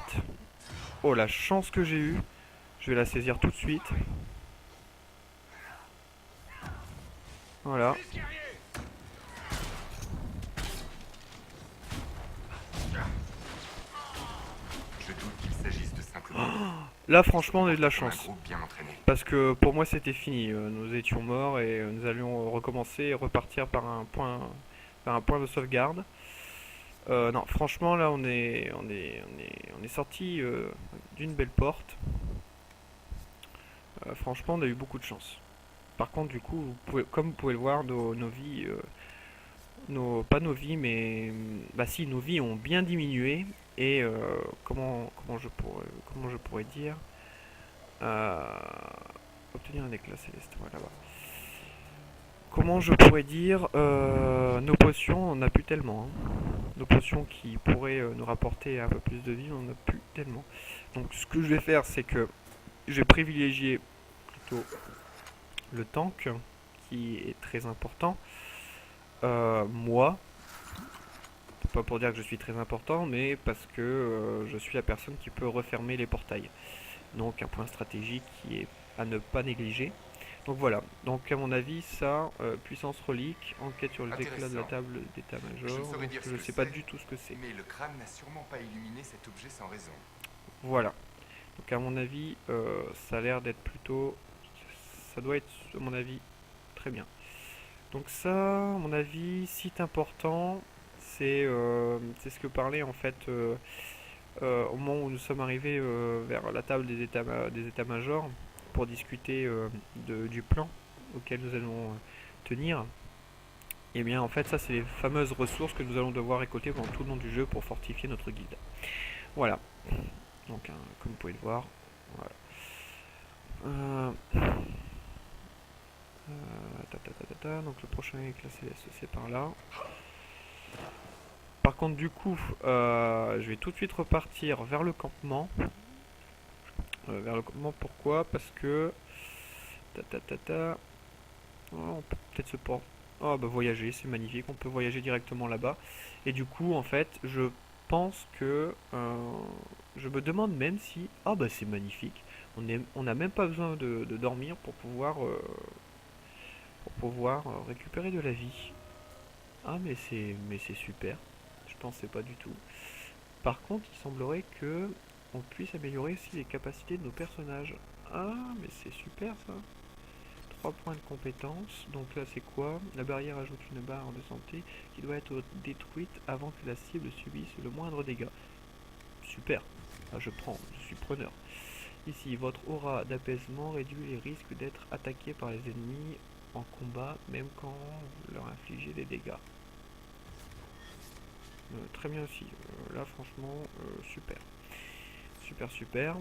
Oh, la chance que j'ai eue. Je vais la saisir tout de suite. Voilà. Je doute qu'il s'agisse de simplement... Là, franchement, on a eu de la chance. Bien entraîné. Parce que pour moi, c'était fini. Nous étions morts et nous allions recommencer et repartir par un point de sauvegarde. Non, franchement, là, on est sorti d'une belle porte. Franchement, on a eu beaucoup de chance. Par contre, du coup, comme vous pouvez le voir, nos vies, pas nos vies, mais bah si, nos vies ont bien diminué. Et comment je pourrais dire, obtenir un éclat céleste, voilà, là-bas. Comment je pourrais dire, nos potions, on n'a plus tellement. Hein. Nos potions qui pourraient nous rapporter un peu plus de vie, on n'a plus tellement. Donc ce que je vais faire, c'est que je vais privilégier plutôt le tank, qui est très important. Moi, pas pour dire que je suis très important, mais parce que je suis la personne qui peut refermer les portails. Donc un point stratégique qui est à ne pas négliger. Donc voilà, donc à mon avis ça, puissance relique, enquête sur les éclats de la table d'état-major, je ne sais pas du tout ce que c'est. Mais le crâne n'a sûrement pas illuminé cet objet sans raison. Voilà, donc à mon avis ça a l'air d'être plutôt ça doit être, à mon avis, très bien. Donc ça, à mon avis, site important, c'est ce que parlait en fait au moment où nous sommes arrivés vers la table des états-majors pour discuter du plan auquel nous allons tenir. Et bien en fait ça c'est les fameuses ressources que nous allons devoir récolter pendant tout le long du jeu pour fortifier notre guilde. Voilà. Donc comme vous pouvez le voir. Voilà. Donc le prochain est classé c'est par là. Par contre du coup je vais tout de suite repartir vers le campement. Pourquoi? Parce que oh, on peut peut-être se porter. Oh bah voyager, c'est magnifique, on peut voyager directement là-bas. Et du coup, en fait, je pense que... je me demande même si... Ah bah c'est magnifique. On n'a même pas besoin de dormir pour pouvoir, récupérer de la vie. Ah mais c'est super. Je pensais pas du tout. Par contre, il semblerait que on puisse améliorer aussi les capacités de nos personnages. Ah mais c'est super ça. 3 points de compétence, donc là c'est quoi? La barrière ajoute une barre de santé qui doit être détruite avant que la cible subisse le moindre dégât. Super, ah, je prends, je suis preneur. Ici, votre aura d'apaisement réduit les risques d'être attaqué par les ennemis en combat, même quand vous leur infligez des dégâts. Très bien aussi, là franchement, super. Super.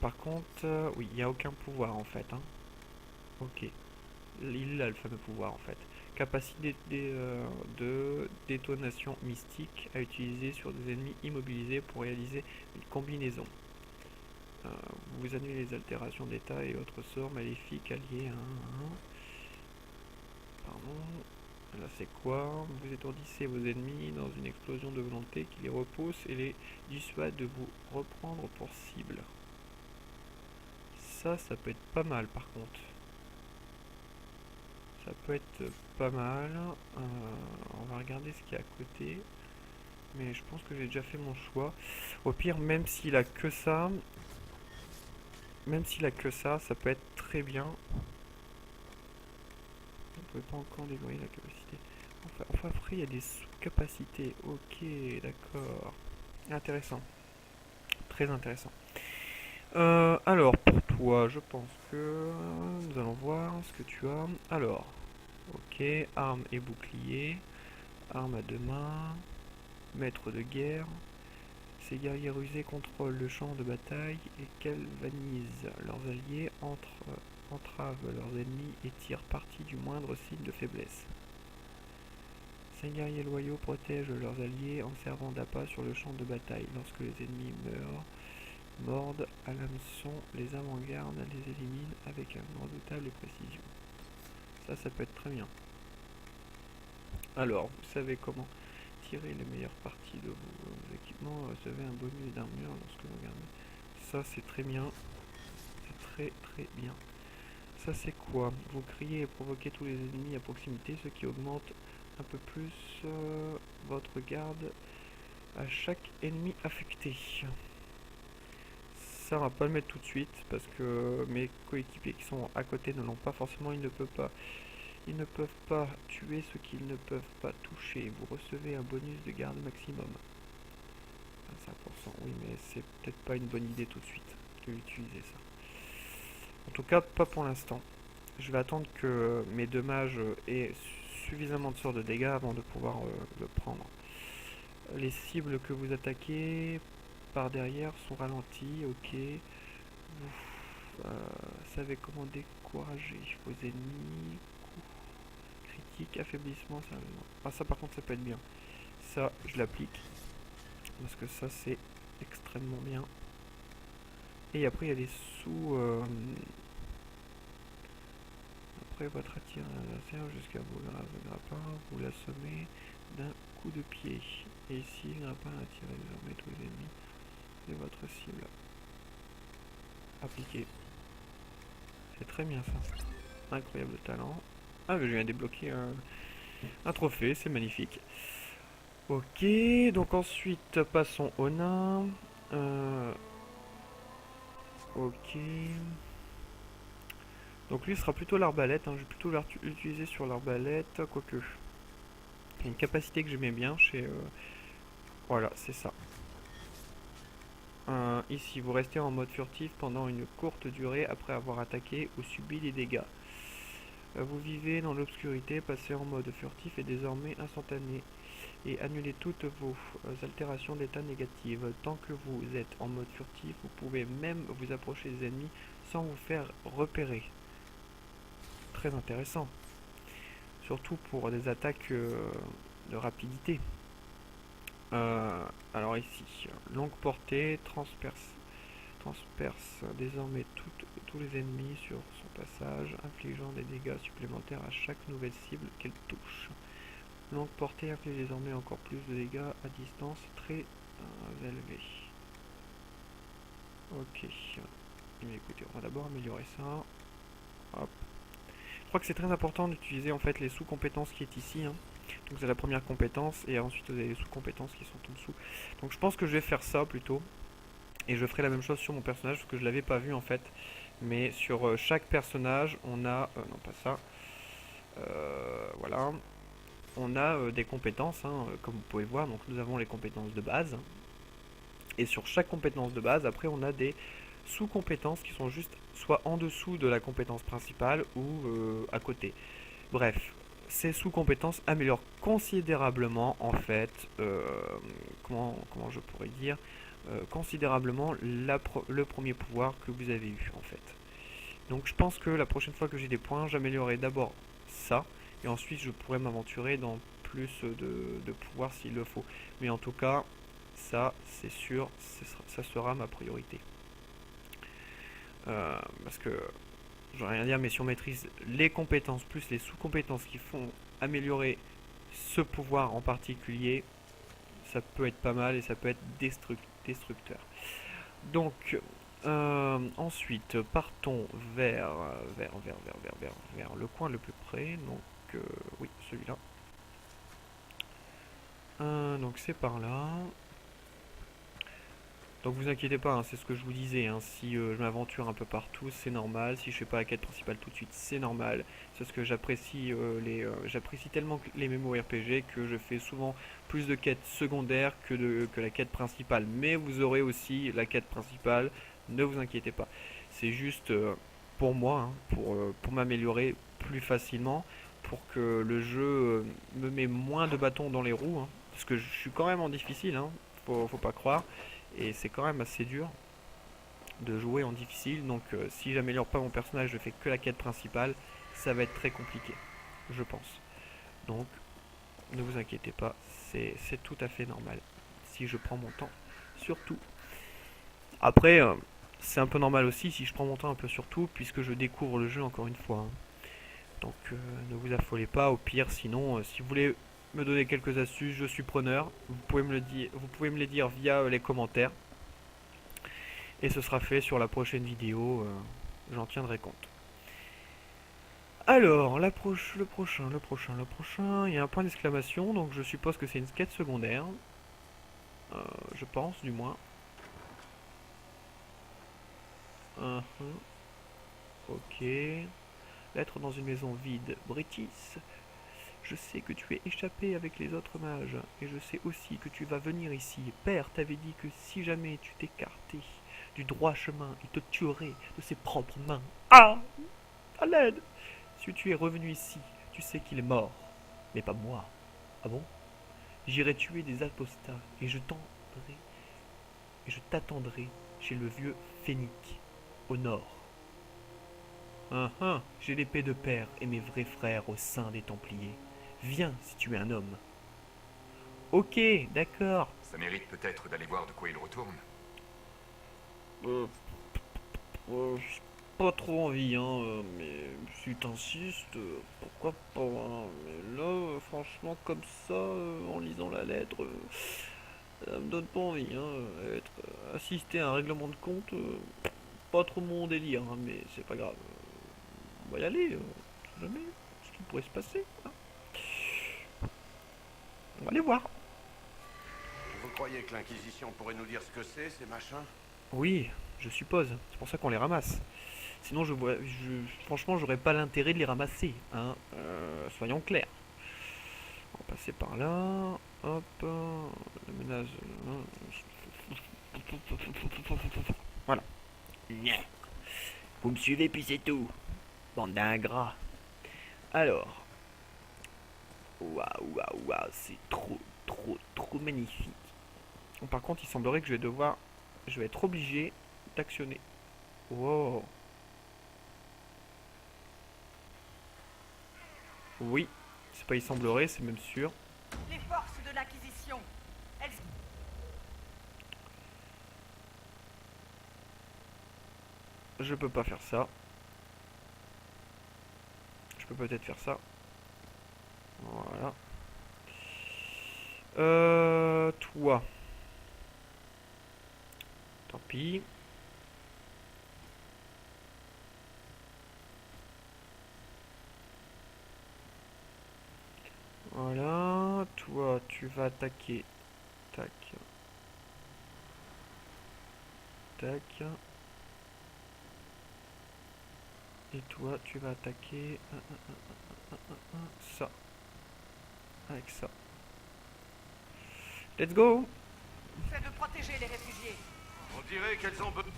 Par contre, oui, il n'y a aucun pouvoir en fait. Hein. Ok. Il a le fameux pouvoir en fait. Capacité de détonation mystique à utiliser sur des ennemis immobilisés pour réaliser une combinaison. Vous annulez les altérations d'état et autres sorts maléfiques alliés à un. Pardon. Là c'est quoi? Vous étourdissez vos ennemis dans une explosion de volonté qui les repousse et les dissuade de vous reprendre pour cible. Ça peut être pas mal par contre. Ça peut être pas mal. On va regarder ce qu'il y a à côté. Mais je pense que j'ai déjà fait mon choix. Au pire, même s'il a que ça, ça peut être très bien. On ne peut pas encore déployer la capacité. Enfin après, il y a des sous-capacités. Ok, d'accord. Intéressant. Très intéressant. Alors, pour toi, je pense que nous allons voir ce que tu as. Alors, ok, armes et boucliers, armes à deux mains, maître de guerre. Ces guerriers rusés contrôlent le champ de bataille et galvanisent leurs alliés, entravent leurs ennemis et tirent parti du moindre signe de faiblesse. Ces guerriers loyaux protègent leurs alliés en servant d'appât sur le champ de bataille. Lorsque les ennemis mordent à l'hameçon, les avant-gardes les éliminent avec une redoutable précision. Ça peut être très bien. Alors, vous savez comment tirer les meilleures parties de vos équipements, recevez un bonus d'armure lorsque vous regardez. Ça c'est très bien. C'est très bien. Ça c'est quoi? Vous criez et provoquez tous les ennemis à proximité, ce qui augmente un peu plus votre garde à chaque ennemi affecté. Ça on va pas le mettre tout de suite parce que mes coéquipiers qui sont à côté ne l'ont pas forcément, ils ne peuvent pas tuer ce qu'ils ne peuvent pas toucher. Vous recevez un bonus de garde maximum. 25%, oui mais c'est peut-être pas une bonne idée tout de suite de l'utiliser ça. En tout cas pas pour l'instant. Je vais attendre que mes deux mages aient suffisamment de sorts de dégâts avant de pouvoir le prendre. Les cibles que vous attaquez par derrière sont ralenties, ok. Vous savez comment décourager vos ennemis. Critique, affaiblissement, ça... Ah ça par contre ça peut être bien. Ça je l'applique. Parce que ça c'est extrêmement bien. Et après il y a des sous... Après votre attire l'adversaire jusqu'à vos grappins, vous l'assommez d'un coup de pied. Et ici le grappin attire désormais tous les ennemis de votre cible. Appliqué. C'est très bien ça. Incroyable talent. Ah mais je viens de débloquer un trophée, c'est magnifique. Ok, donc ensuite passons au nain. Ok. Donc lui sera plutôt l'arbalète, hein. Je vais plutôt l'utiliser sur l'arbalète, quoique. Il y a une capacité que j'aimais bien chez... Voilà, c'est ça. Ici, vous restez en mode furtif pendant une courte durée après avoir attaqué ou subi des dégâts. Vous vivez dans l'obscurité, passer en mode furtif est désormais instantané et annulez toutes vos altérations d'état négatives. Tant que vous êtes en mode furtif, vous pouvez même vous approcher des ennemis sans vous faire repérer. Très intéressant. Surtout pour des attaques de rapidité. Alors ici, longue portée, transperce désormais tous les ennemis sur son passage, infligeant des dégâts supplémentaires à chaque nouvelle cible qu'elle touche. Longue portée inflige désormais encore plus de dégâts à distance très élevée. Ok. Mais écoutez, on va d'abord améliorer ça. Hop. Je crois que c'est très important d'utiliser en fait les sous-compétences qui est ici. Hein. Donc c'est la première compétence et ensuite vous avez les sous-compétences qui sont en dessous. Donc je pense que je vais faire ça plutôt. Et je ferai la même chose sur mon personnage parce que je l'avais pas vu en fait. Mais sur chaque personnage on a... non pas ça. Voilà. On a des compétences hein, comme vous pouvez voir. Donc nous avons les compétences de base. Et sur chaque compétence de base après on a des sous-compétences qui sont juste soit en dessous de la compétence principale ou à côté. Bref. Ces sous-compétences améliorent considérablement en fait, comment je pourrais dire, considérablement le premier pouvoir que vous avez eu en fait. Donc je pense que la prochaine fois que j'ai des points, j'améliorerai d'abord ça, et ensuite je pourrais m'aventurer dans plus de pouvoirs s'il le faut. Mais en tout cas, ça c'est sûr, ça sera ma priorité. Parce que... je vais rien dire, mais si on maîtrise les compétences plus les sous-compétences qui font améliorer ce pouvoir en particulier, ça peut être pas mal et ça peut être destructeur. Donc, ensuite, partons vers le coin le plus près. Donc, oui, celui-là. Donc, c'est par là. Donc vous inquiétez pas, hein, c'est ce que je vous disais, hein, si je m'aventure un peu partout, c'est normal, si je fais pas la quête principale tout de suite, c'est normal, c'est parce que j'apprécie j'apprécie tellement les MMORPG que je fais souvent plus de quêtes secondaires que la quête principale, mais vous aurez aussi la quête principale, ne vous inquiétez pas, c'est juste pour moi, hein, pour m'améliorer plus facilement, pour que le jeu me met moins de bâtons dans les roues, hein, parce que je suis quand même en difficile, hein, faut pas croire. Et c'est quand même assez dur de jouer en difficile, donc si j'améliore pas mon personnage, je fais que la quête principale, ça va être très compliqué, je pense. Donc, ne vous inquiétez pas, c'est tout à fait normal, si je prends mon temps, surtout. Après, c'est un peu normal aussi si je prends mon temps un peu surtout, puisque je découvre le jeu encore une fois. Hein. Donc, ne vous affolez pas, au pire, sinon, si vous voulez me donner quelques astuces, je suis preneur. Vous pouvez me les dire via les commentaires. Et ce sera fait sur la prochaine vidéo. J'en tiendrai compte. Alors, le prochain. Il y a un point d'exclamation. Donc je suppose que c'est une quête secondaire. Je pense, du moins. Ok. Lettre dans une maison vide. Britis. Je sais que tu es échappé avec les autres mages, et je sais aussi que tu vas venir ici. Père t'avait dit que si jamais tu t'écartais du droit chemin, il te tuerait de ses propres mains. Ah! À l'aide! Si tu es revenu ici, tu sais qu'il est mort, mais pas moi. Ah bon? J'irai tuer des apostats, et je t'attendrai chez le vieux Phénique, au nord. J'ai l'épée de père et mes vrais frères au sein des Templiers. Viens si tu es un homme. Ok, d'accord. Ça mérite peut-être d'aller voir de quoi il retourne. J'ai pas trop envie, hein, mais si t'insistes, pourquoi pas, hein. Mais là, franchement, comme ça, en lisant la lettre, ça me donne pas envie, hein. Assister à un règlement de compte, pas trop mon délire, hein, mais c'est pas grave. On va y aller, on sait jamais ce qui pourrait se passer, hein. On va aller voir. Vous croyez que l'Inquisition pourrait nous dire ce que c'est, ces machins? Oui, Je suppose. C'est pour ça qu'on les ramasse. Sinon, franchement, j'aurais pas l'intérêt de les ramasser. Hein. Soyons clairs. On va passer par là. Hop. La menace. Voilà. Vous me suivez, puis c'est tout. Bande d'ingrats. Alors. Waouh, waouh, waouh. C'est trop, trop, trop magnifique. Bon, par contre, il semblerait que je vais être obligé d'actionner. Wow. Oui, c'est pas il semblerait, c'est même sûr. Les forces de l'Inquisition. Elles... Je peux pas faire ça. Je peux peut-être faire ça. Voilà. Toi. Tant pis. Voilà, toi tu vas attaquer. Tac. Tac. Et toi tu vas attaquer ça. Avec ça. Let's go! C'est de protéger les réfugiés. On dirait qu'elles ont besoin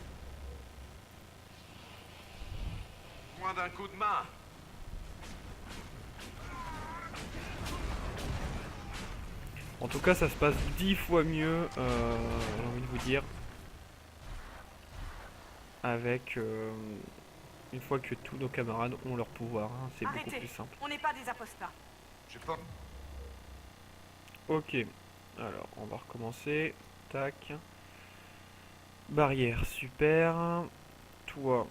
d'un coup de main. En tout cas, ça se passe 10 fois mieux, j'ai envie de vous dire, avec une fois que tous nos camarades ont leur pouvoir, hein, c'est beaucoup plus simple. On n'est pas des apostats. Je pense. Ok, alors on va recommencer. Tac. Barrière, super. Toi,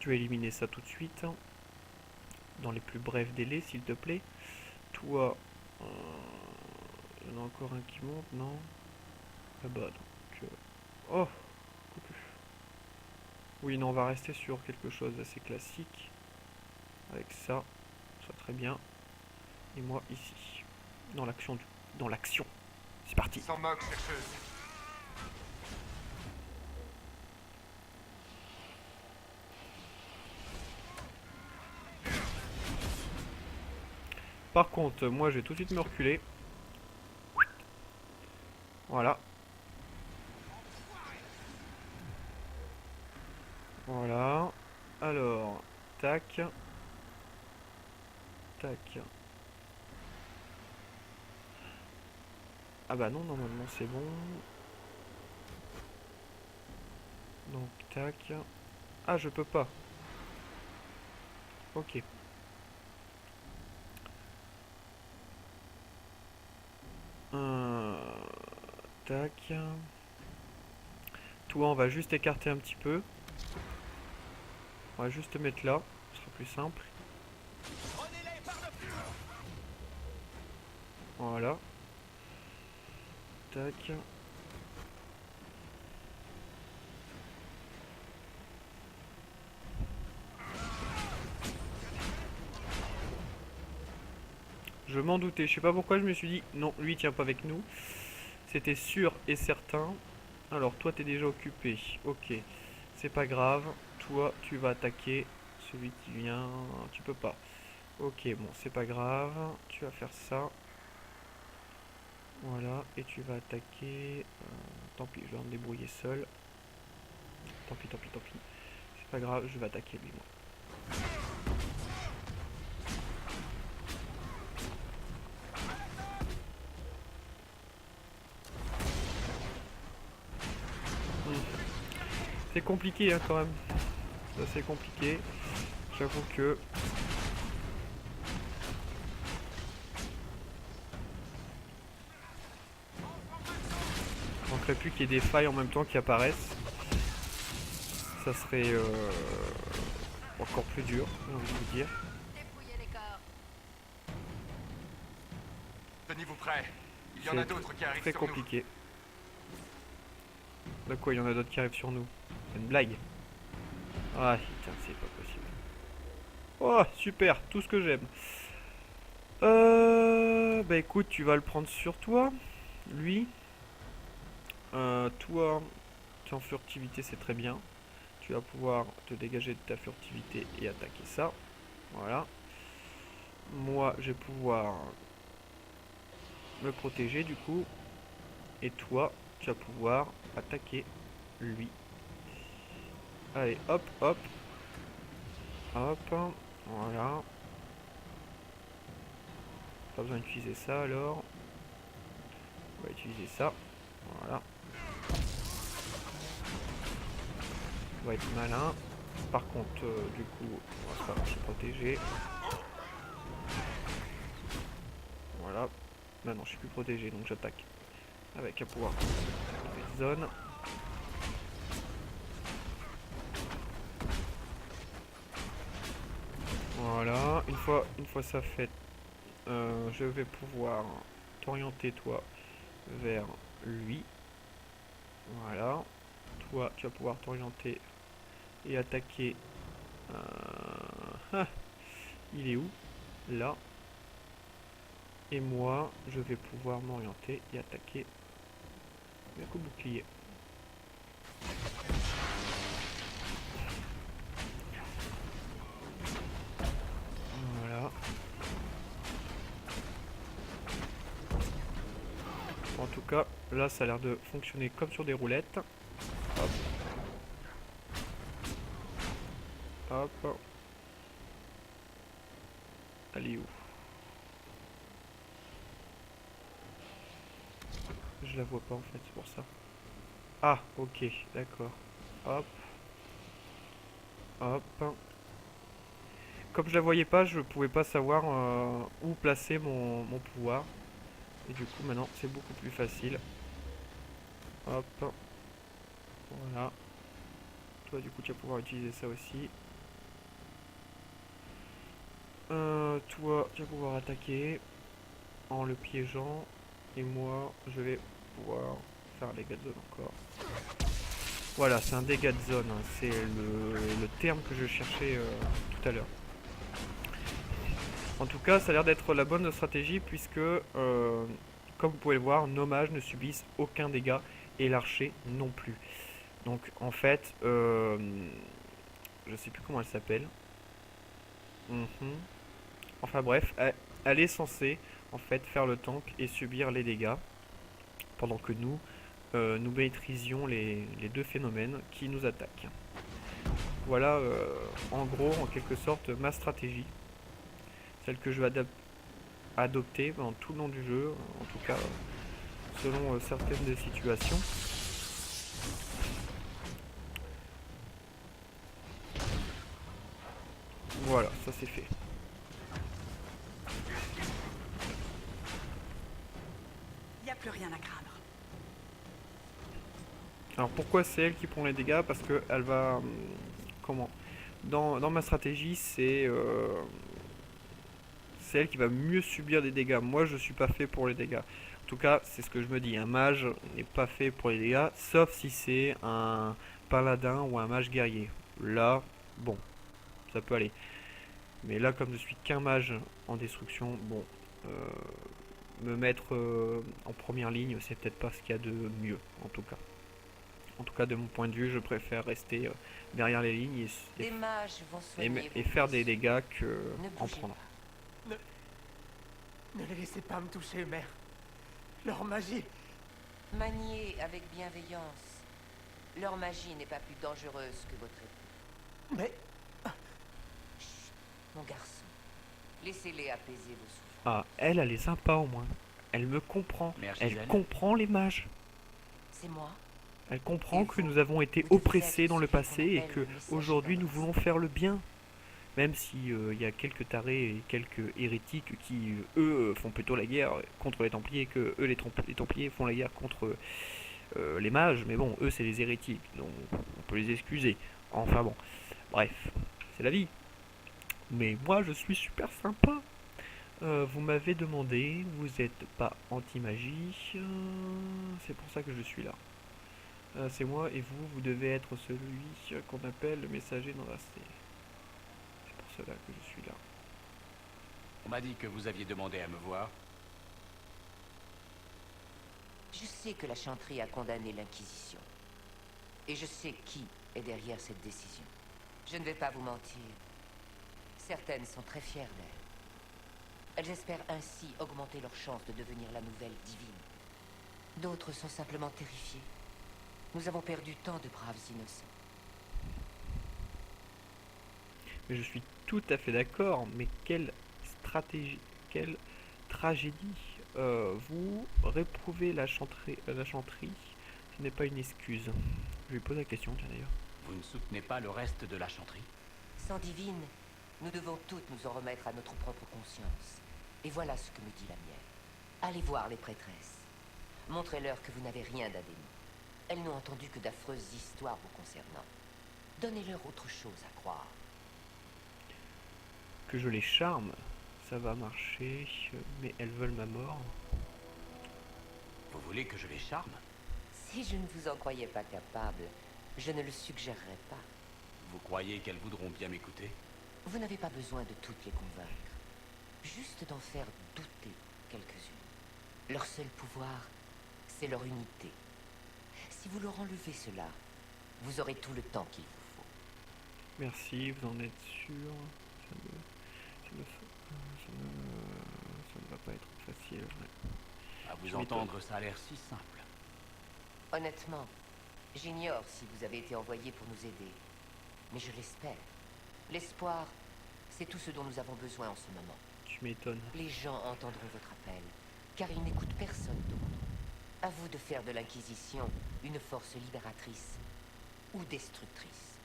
tu vas éliminer ça tout de suite. Dans les plus brefs délais, s'il te plaît. Toi, il y en a encore un qui monte, non? Ah bah donc... Oh, coucou. Oui, non, on va rester sur quelque chose d'assez classique. Avec ça, ça très bien. Et moi ici, dans l'action dans l'action. C'est parti. Sans moque, chercheuse. Par contre, moi je vais tout de suite me reculer. Voilà. Voilà. Alors, tac. Tac. Ah bah non, normalement c'est bon. Donc, tac. Ah, je peux pas. Ok. Tac. Toi, on va juste écarter un petit peu. On va juste te mettre là. Ce sera plus simple. Voilà. Tac. Je m'en doutais, je sais pas pourquoi je me suis dit non, lui il tient pas avec nous. C'était sûr et certain. Alors toi t'es déjà occupé, ok, c'est pas grave. Toi tu vas attaquer celui qui vient, tu peux pas. Ok, bon c'est pas grave, tu vas faire ça. Voilà, et tu vas attaquer, tant pis, je vais me débrouiller seul. Tant pis, tant pis, tant pis. C'est pas grave, je vais attaquer lui moi. C'est compliqué hein, quand même. C'est assez compliqué. J'avoue que... Il manquerait plus qu'il y ait des failles en même temps qui apparaissent. Ça serait encore plus dur, j'ai envie de vous dire. Tenez-vous prêts. Il y en a d'autres qui arrivent très sur compliqué. De quoi, il y en a d'autres qui arrivent sur nous? C'est une blague. Ah putain, c'est pas possible. Oh, super, tout ce que j'aime. Bah écoute, tu vas le prendre sur toi. Lui. Toi, tu es en furtivité, c'est très bien. Tu vas pouvoir te dégager de ta furtivité et attaquer ça. Voilà. Moi, je vais pouvoir me protéger du coup. Et toi, tu vas pouvoir attaquer lui. Allez, hop, hop. Hop. Voilà. Pas besoin d'utiliser ça alors. On va utiliser ça. Voilà. On va être malin. Par contre, du coup, on va se protéger. Voilà. Maintenant, je suis plus protégé, donc j'attaque avec un pouvoir de zone. Voilà. Une fois ça fait, je vais pouvoir t'orienter toi vers lui. Voilà. Toi, tu vas pouvoir t'orienter et attaquer. Ah, il est où? Là. Et moi, je vais pouvoir m'orienter et attaquer avec le bouclier. Voilà. En tout cas, là, ça a l'air de fonctionner comme sur des roulettes. Hop. Hop. Elle est où? Je la vois pas en fait, c'est pour ça. Ah, ok, d'accord. Hop. Hop. Comme je la voyais pas, je pouvais pas savoir où placer mon pouvoir. Et du coup, maintenant, c'est beaucoup plus facile. Hop. Voilà. Toi, du coup, tu vas pouvoir utiliser ça aussi. Toi, tu vas pouvoir attaquer en le piégeant. Et moi, je vais pouvoir faire un dégât de zone encore. Voilà, c'est un dégât de zone. Hein. C'est le terme que je cherchais tout à l'heure. En tout cas, ça a l'air d'être la bonne stratégie puisque, comme vous pouvez le voir, nos mages ne subissent aucun dégât et l'archer non plus. Donc, en fait, je sais plus comment elle s'appelle. Enfin bref, elle est censée en fait faire le tank et subir les dégâts pendant que nous, nous maîtrisions les deux phénomènes qui nous attaquent. Voilà en gros, en quelque sorte, ma stratégie. Celle que je vais adopter pendant tout le long du jeu, en tout cas selon certaines des situations. Voilà, ça c'est fait. Il n'y a plus rien à craindre. Alors pourquoi c'est elle qui prend les dégâts? Parce que elle va... comment? Dans ma stratégie, c'est elle qui va mieux subir des dégâts. Moi, je suis pas fait pour les dégâts. En tout cas, c'est ce que je me dis. Un mage n'est pas fait pour les dégâts, sauf si c'est un paladin ou un mage guerrier. Là, bon, ça peut aller. Mais là, comme je suis qu'un mage en destruction, bon, me mettre en première ligne, c'est peut-être pas ce qu'il y a de mieux, en tout cas. En tout cas, de mon point de vue, je préfère rester derrière les lignes et faire des dégâts que en prendre. Ne les laissez pas me toucher, mère. Leur magie. Maniez avec bienveillance. Leur magie n'est pas plus dangereuse que votre épée. Mais... Chut, mon garçon. Laissez-les apaiser vos souffrances. Ah, elle est sympa au moins. Elle me comprend. Elle comprend les mages. C'est moi. Elle comprend que nous avons été oppressés dans le passé et que aujourd'hui nous voulons faire le bien. Même si il y a quelques tarés et quelques hérétiques qui, eux, font plutôt la guerre contre les Templiers, que eux, les Templiers font la guerre contre les mages. Mais bon, eux, c'est les hérétiques, donc on peut les excuser. Enfin bon, bref, c'est la vie. Mais moi, je suis super sympa. Vous m'avez demandé, vous n'êtes pas anti-magie, c'est pour ça que je suis là. C'est moi et vous, vous devez être celui qu'on appelle le messager d'Andrasté. C'est pour cela que je suis là. On m'a dit que vous aviez demandé à me voir. Je sais que la chanterie a condamné l'Inquisition. Et je sais qui est derrière cette décision. Je ne vais pas vous mentir. Certaines sont très fières d'elles. Elles espèrent ainsi augmenter leurs chances de devenir la nouvelle divine. D'autres sont simplement terrifiées. Nous avons perdu tant de braves innocents. Mais je suis tout à fait d'accord, mais quelle stratégie, quelle tragédie. Vous réprouvez la chanterie, ce n'est pas une excuse. Je lui pose la question, tiens d'ailleurs. Vous ne soutenez pas le reste de la chanterie? Sans divine, nous devons toutes nous en remettre à notre propre conscience. Et voilà ce que me dit la mienne. Allez voir les prêtresses. Montrez-leur que vous n'avez rien d'indéniable. Elles n'ont entendu que d'affreuses histoires vous concernant. Donnez-leur autre chose à croire. Que je les charme, ça va marcher, mais elles veulent ma mort. Vous voulez que je les charme? Si je ne vous en croyais pas capable, je ne le suggérerais pas. Vous croyez qu'elles voudront bien m'écouter? Vous n'avez pas besoin de toutes les convaincre. Juste d'en faire douter quelques-unes. Leur seul pouvoir, c'est leur unité. Si vous leur enlevez cela, vous aurez tout le temps qu'il vous faut. Merci, vous en êtes sûr? Ça ne va pas être facile. Ouais. À vous entendre, ça a l'air si simple. Honnêtement, j'ignore si vous avez été envoyé pour nous aider. Mais je l'espère. L'espoir, c'est tout ce dont nous avons besoin en ce moment. Tu m'étonnes. Les gens entendront votre appel, car ils n'écoutent personne d'autre. À vous de faire de l'Inquisition une force libératrice ou destructrice.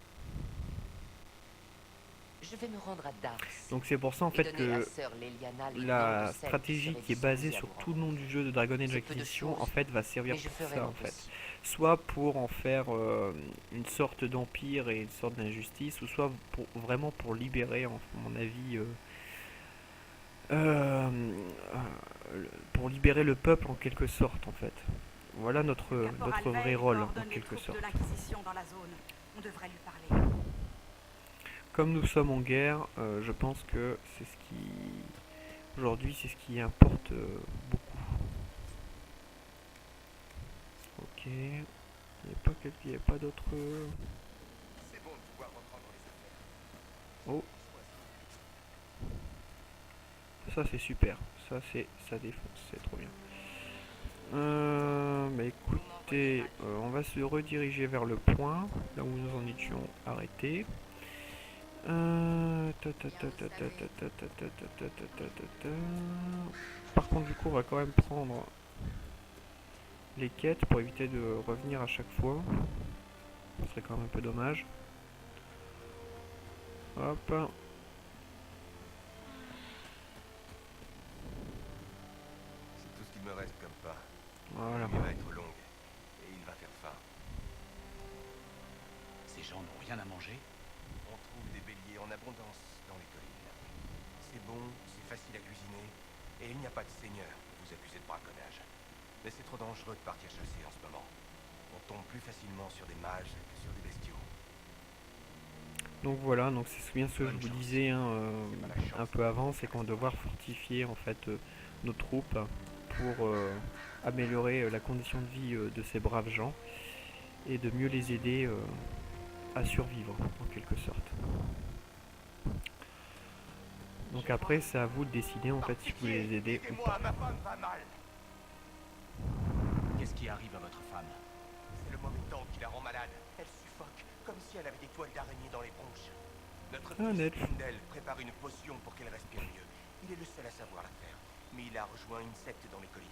Je vais me rendre à Dars. Donc c'est pour ça en fait que la stratégie qui est basée sur tout le nom du jeu de Dragon Age Inquisition en fait va servir pour ça en fait. Soit pour en faire une sorte d'empire et une sorte d'injustice, ou soit vraiment pour libérer, à mon avis, pour libérer le peuple en quelque sorte en fait. Voilà notre vrai rôle en quelque sorte. On devrait lui parler. Comme nous sommes en guerre, je pense que c'est ce qui... Aujourd'hui, c'est ce qui importe beaucoup. Ok. Il n'y a pas d'autres... C'est bon de pouvoir reprendre les affaires. Oh. Ça, c'est super. Ça défonce. C'est trop bien. Bah écoutez, on va se rediriger vers le point, là où nous en étions arrêtés. Par contre du coup on va quand même prendre les quêtes pour éviter de revenir à chaque fois. Ce serait quand même un peu dommage. Hop. C'est tout ce qu'il me reste comme pas. Voilà. Il va être longue et il va faire faim. Ces gens n'ont rien à manger? On trouve des béliers en abondance dans les collines. C'est bon, c'est facile à cuisiner, et il n'y a pas de seigneur pour vous accuser de braconnage. Mais c'est trop dangereux de partir chasser en ce moment. On tombe plus facilement sur des mages que sur des bestiaux. Donc voilà, donc c'est bien ce que je vous disais un peu avant, c'est qu'on va devoir fortifier en fait nos troupes pour améliorer la condition de vie de ces braves gens et de mieux les aider à survivre en quelque sorte. Donc après c'est à vous de décider en fait si vous voulez les aider ou pas. Ma femme va mal. Qu'est-ce qui arrive à votre femme? C'est le mauvais temps qui la rend malade. Elle suffoque, comme si elle avait des toiles d'araignée dans les bronches. Notre fils Lindel prépare une potion pour qu'elle respire mieux. Il est le seul à savoir la faire, mais il a rejoint une secte dans les collines.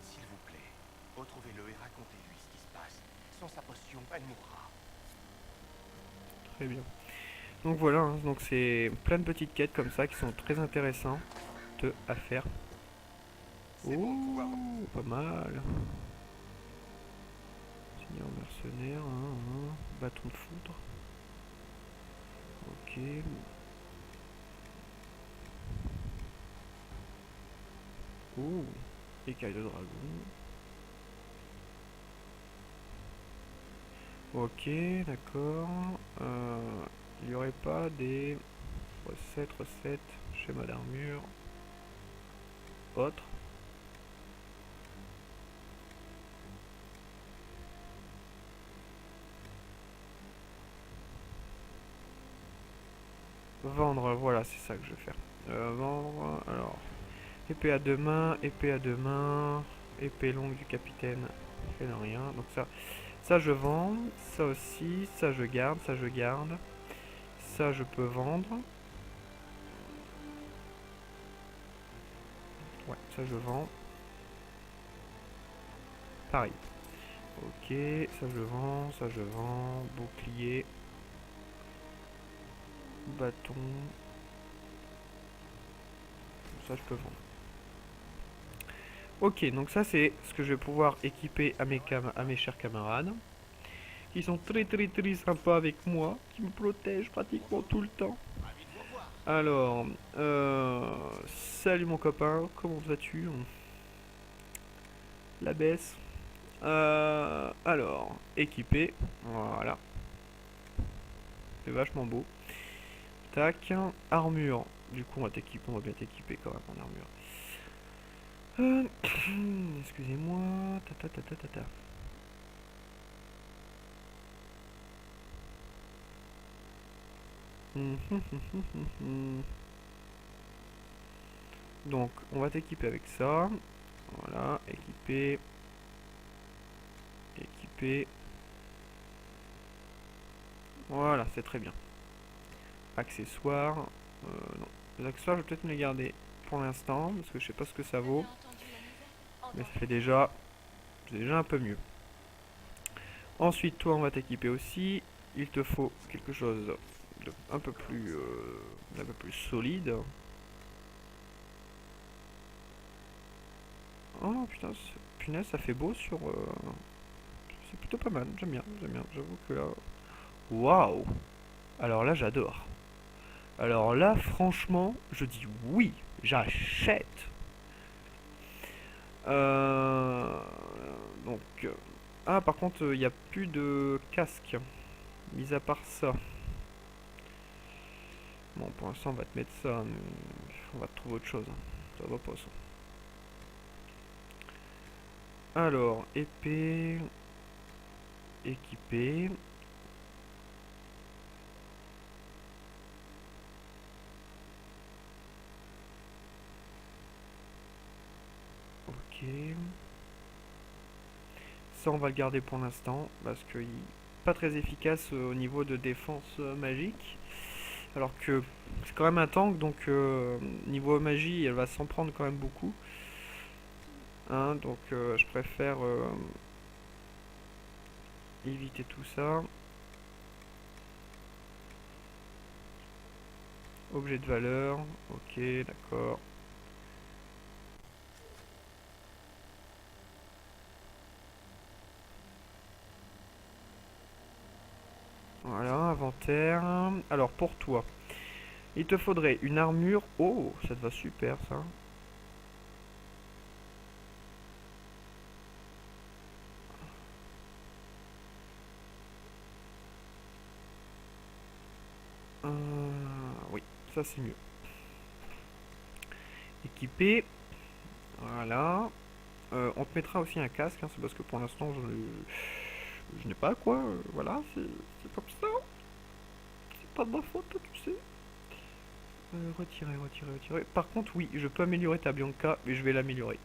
S'il vous plaît, retrouvez-le et racontez-lui ce qui se passe. Sans sa potion, elle mourra. Très bien. Donc voilà, hein, donc c'est plein de petites quêtes comme ça qui sont très intéressantes à faire. Oh, pas mal. Seigneur mercenaire, bâton de foudre. Ok. Oh, écaille de dragon. Ok, d'accord. Il n'y aurait pas des recettes, schéma d'armure, autre. Vendre, voilà, c'est ça que je vais faire. Vendre, alors. Épée à 2 mains, épée à 2 mains, épée longue du capitaine. Ça n'a rien. Donc ça je vends. Ça aussi, ça je garde, ça je garde. Ça je peux vendre. Ouais, ça je vends. Pareil. Ok, ça je vends, ça je vends. Bouclier. Bâton. Ça je peux vendre. Ok, donc ça c'est ce que je vais pouvoir équiper à mes chers camarades. Qui sont très très très sympas avec moi. Qui me protègent pratiquement tout le temps. Alors, salut mon copain, comment vas-tu? La baisse. Alors, équipé, voilà. C'est vachement beau. Tac, armure. Du coup, on va bien t'équiper quand même en armure. Excusez-moi. Ta. Donc, on va t'équiper avec ça. Voilà, équiper. Équiper. Voilà, c'est très bien. Accessoires. Non. Les accessoires, je vais peut-être me les garder pour l'instant, parce que je sais pas ce que ça vaut. Mais ça fait déjà... C'est déjà un peu mieux. Ensuite, toi, on va t'équiper aussi. Il te faut quelque chose de un peu plus solide. Oh putain, punaise, ça fait beau sur... C'est plutôt pas mal, j'aime bien, j'avoue que là... Waouh! Alors là, j'adore. Alors là, franchement, je dis oui, j'achète. Donc... Ah, par contre, il n'y a plus de casque. Mis à part ça. Bon, pour l'instant, on va te mettre ça. Mais on va te trouver autre chose. Ça va pas, ça. Alors, épée... Équipée. Ok. Ça, on va le garder pour l'instant. Parce qu'il n'est pas très efficace au niveau de défense magique. Alors que c'est quand même un tank. Donc, niveau magie, elle va s'en prendre quand même beaucoup. Hein, donc, je préfère... éviter tout ça. Objet de valeur. Ok, d'accord. Voilà, inventaire. Alors, pour toi, il te faudrait une armure. Oh, ça te va super, ça. Oui, ça c'est mieux. Équipé. Voilà. On te mettra aussi un casque, hein, c'est parce que pour l'instant je n'ai pas quoi. Voilà, c'est comme ça. C'est pas de ma faute, tu sais. Retirer. Par contre, oui, je peux améliorer ta Bianca, mais je vais l'améliorer.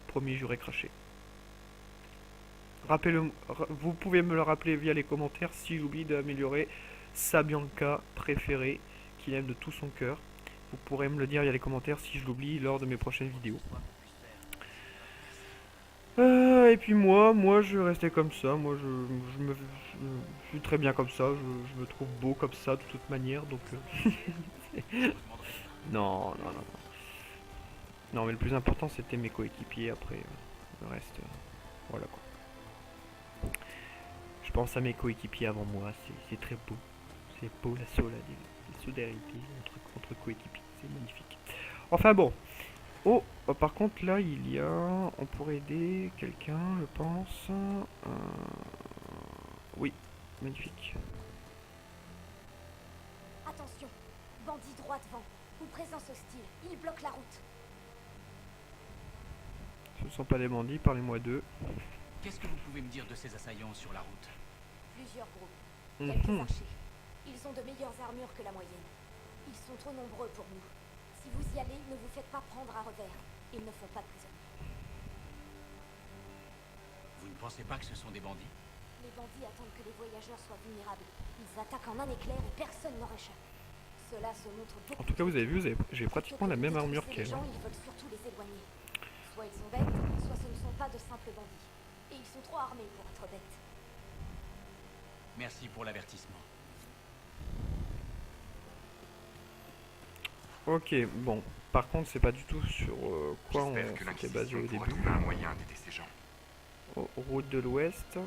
Promis, j'aurai craché. Vous pouvez me le rappeler via les commentaires si j'oublie d'améliorer sa Bianca préférée, qu'il aime de tout son cœur. Vous pourrez me le dire via les commentaires si je l'oublie lors de mes prochaines vidéos. Et puis moi je vais rester comme ça. Moi je suis très bien comme ça. Je me trouve beau comme ça de toute manière. Donc non. Non, mais le plus important c'était mes coéquipiers. Après le reste, voilà quoi. Je pense à mes coéquipiers avant moi. C'est très beau. C'est beau la solidarité entre coéquipiers. C'est magnifique. Enfin bon. Oh, par contre là il y a... On pourrait aider quelqu'un, je pense. Oui, magnifique. Attention, bandit droit devant, ou présence hostile, il bloque la route. Ce ne sont pas des bandits, parlez-moi d'eux. Qu'est-ce que vous pouvez me dire de ces assaillants sur la route? Plusieurs groupes, quelques archers. Ils ont de meilleures armures que la moyenne. Ils sont trop nombreux pour nous. Si vous y allez, ne vous faites pas prendre à revers. Ils ne font pas de prisonniers. Vous ne pensez pas que ce sont des bandits? Les bandits attendent que les voyageurs soient vulnérables. Ils attaquent en un éclair et personne n'en réchappe. Cela se montre beaucoup. En tout cas, vous avez vu, j'ai pratiquement la même armure Les qu'elle. gens, ils veulent surtout les éloigner. Soit ils sont bêtes, soit ce ne sont pas de simples bandits. Et ils sont trop armés pour être bêtes. Merci pour l'avertissement. Ok, bon. Par contre, c'est pas du tout sur quoi on J'espère que s'était basé au l'Inquisition pourra début. trouver un moyen d'aider ces gens. Route de l'Ouest.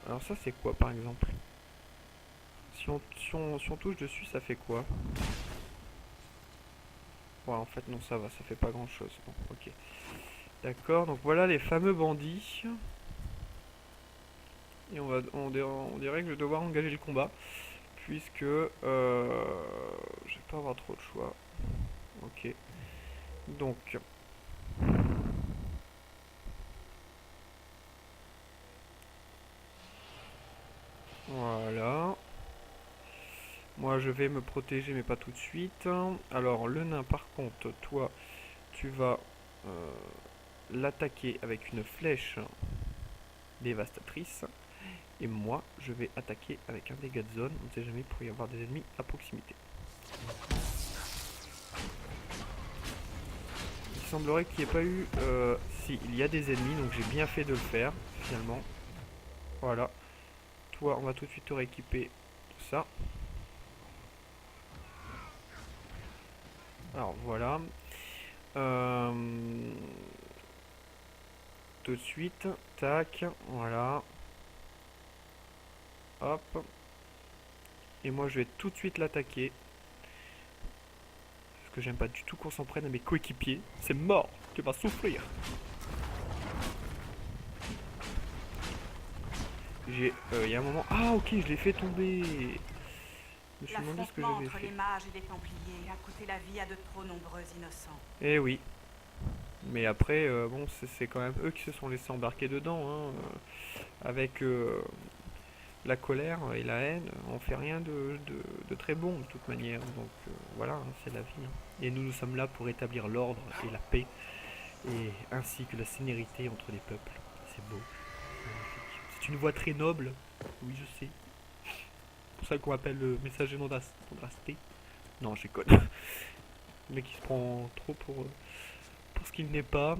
Alors ça, c'est quoi, par exemple? Si on touche dessus, ça fait quoi? Ouais, en fait, non, ça va, ça fait pas grand-chose. Bon, ok. D'accord, donc voilà les fameux bandits. Et on dirait que je vais devoir engager le combat. Puisque je vais pas avoir trop de choix. Ok. Donc. Voilà. Moi je vais me protéger mais pas tout de suite. Alors le nain par contre, toi tu vas l'attaquer avec une flèche dévastatrice. Et moi je vais attaquer avec un dégât de zone. On ne sait jamais, il pourrait y avoir des ennemis à proximité. Il semblerait qu'il n'y ait pas eu... si, il y a des ennemis, donc j'ai bien fait de le faire finalement. Voilà. Toi on va tout de suite te rééquiper tout ça. Alors voilà. Tout de suite. Tac. Voilà. Hop. Et moi je vais tout de suite l'attaquer. Parce que j'aime pas du tout qu'on s'en prenne à mes coéquipiers. C'est mort. Tu vas souffrir. Il y a un moment... Ah ok, je l'ai fait tomber. Je me suis demandé ce que L'affrontement j'avais entre fait. les mages et les templiers a coûté la vie à de trop nombreux innocents. Eh oui. Mais après, bon, c'est quand même eux qui se sont laissés embarquer dedans. Hein. Avec la colère et la haine, on fait rien de très bon de toute manière. Donc voilà, hein, c'est la vie. Hein. Et nous sommes là pour établir l'ordre et la paix. Et ainsi que la sénérité entre les peuples. C'est beau. C'est une voix très noble. Oui, je sais. C'est pour ça qu'on appelle le messager d'Andrasté. Non, je déconne. Le mec qui se prend trop pour ce qu'il n'est pas.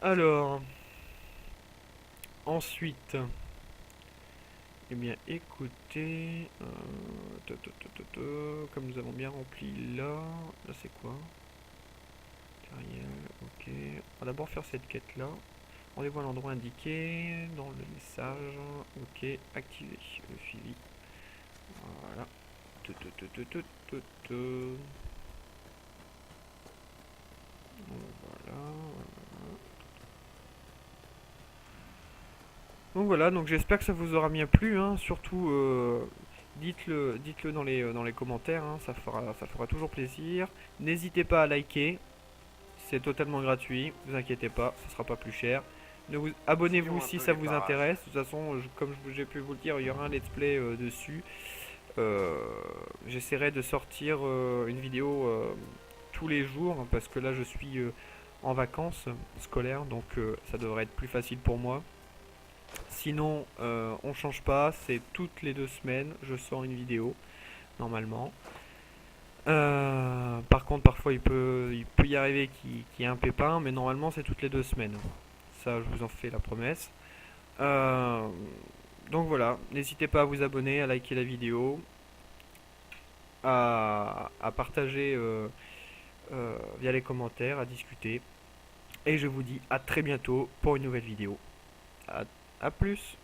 Alors. Ensuite. Eh bien, écoutez. Comme nous avons bien rempli là. Là, c'est quoi? Matériel, ok. On va d'abord faire cette quête là. Rendez-vous à l'endroit indiqué dans le message. Ok, activer le suivi. Voilà. Voilà. Donc voilà, donc j'espère que ça vous aura bien plu, hein. Surtout dites-le dans les commentaires, hein. Ça fera toujours plaisir. N'hésitez pas à liker, c'est totalement gratuit, vous inquiétez pas, ça sera pas plus cher. Abonnez-vous si ça vous intéresse. De toute façon, comme j'ai pu vous le dire, il y aura un let's play dessus. J'essaierai de sortir une vidéo tous les jours, parce que là je suis en vacances scolaires, donc ça devrait être plus facile pour moi. Sinon, on change pas, c'est toutes les 2 semaines, je sors une vidéo, normalement. Par contre, parfois il peut y arriver qu'il y ait un pépin, mais normalement c'est toutes les 2 semaines. Ça, je vous en fais la promesse. Donc voilà, n'hésitez pas à vous abonner, à liker la vidéo, à partager via les commentaires, à discuter. Et je vous dis à très bientôt pour une nouvelle vidéo. À plus.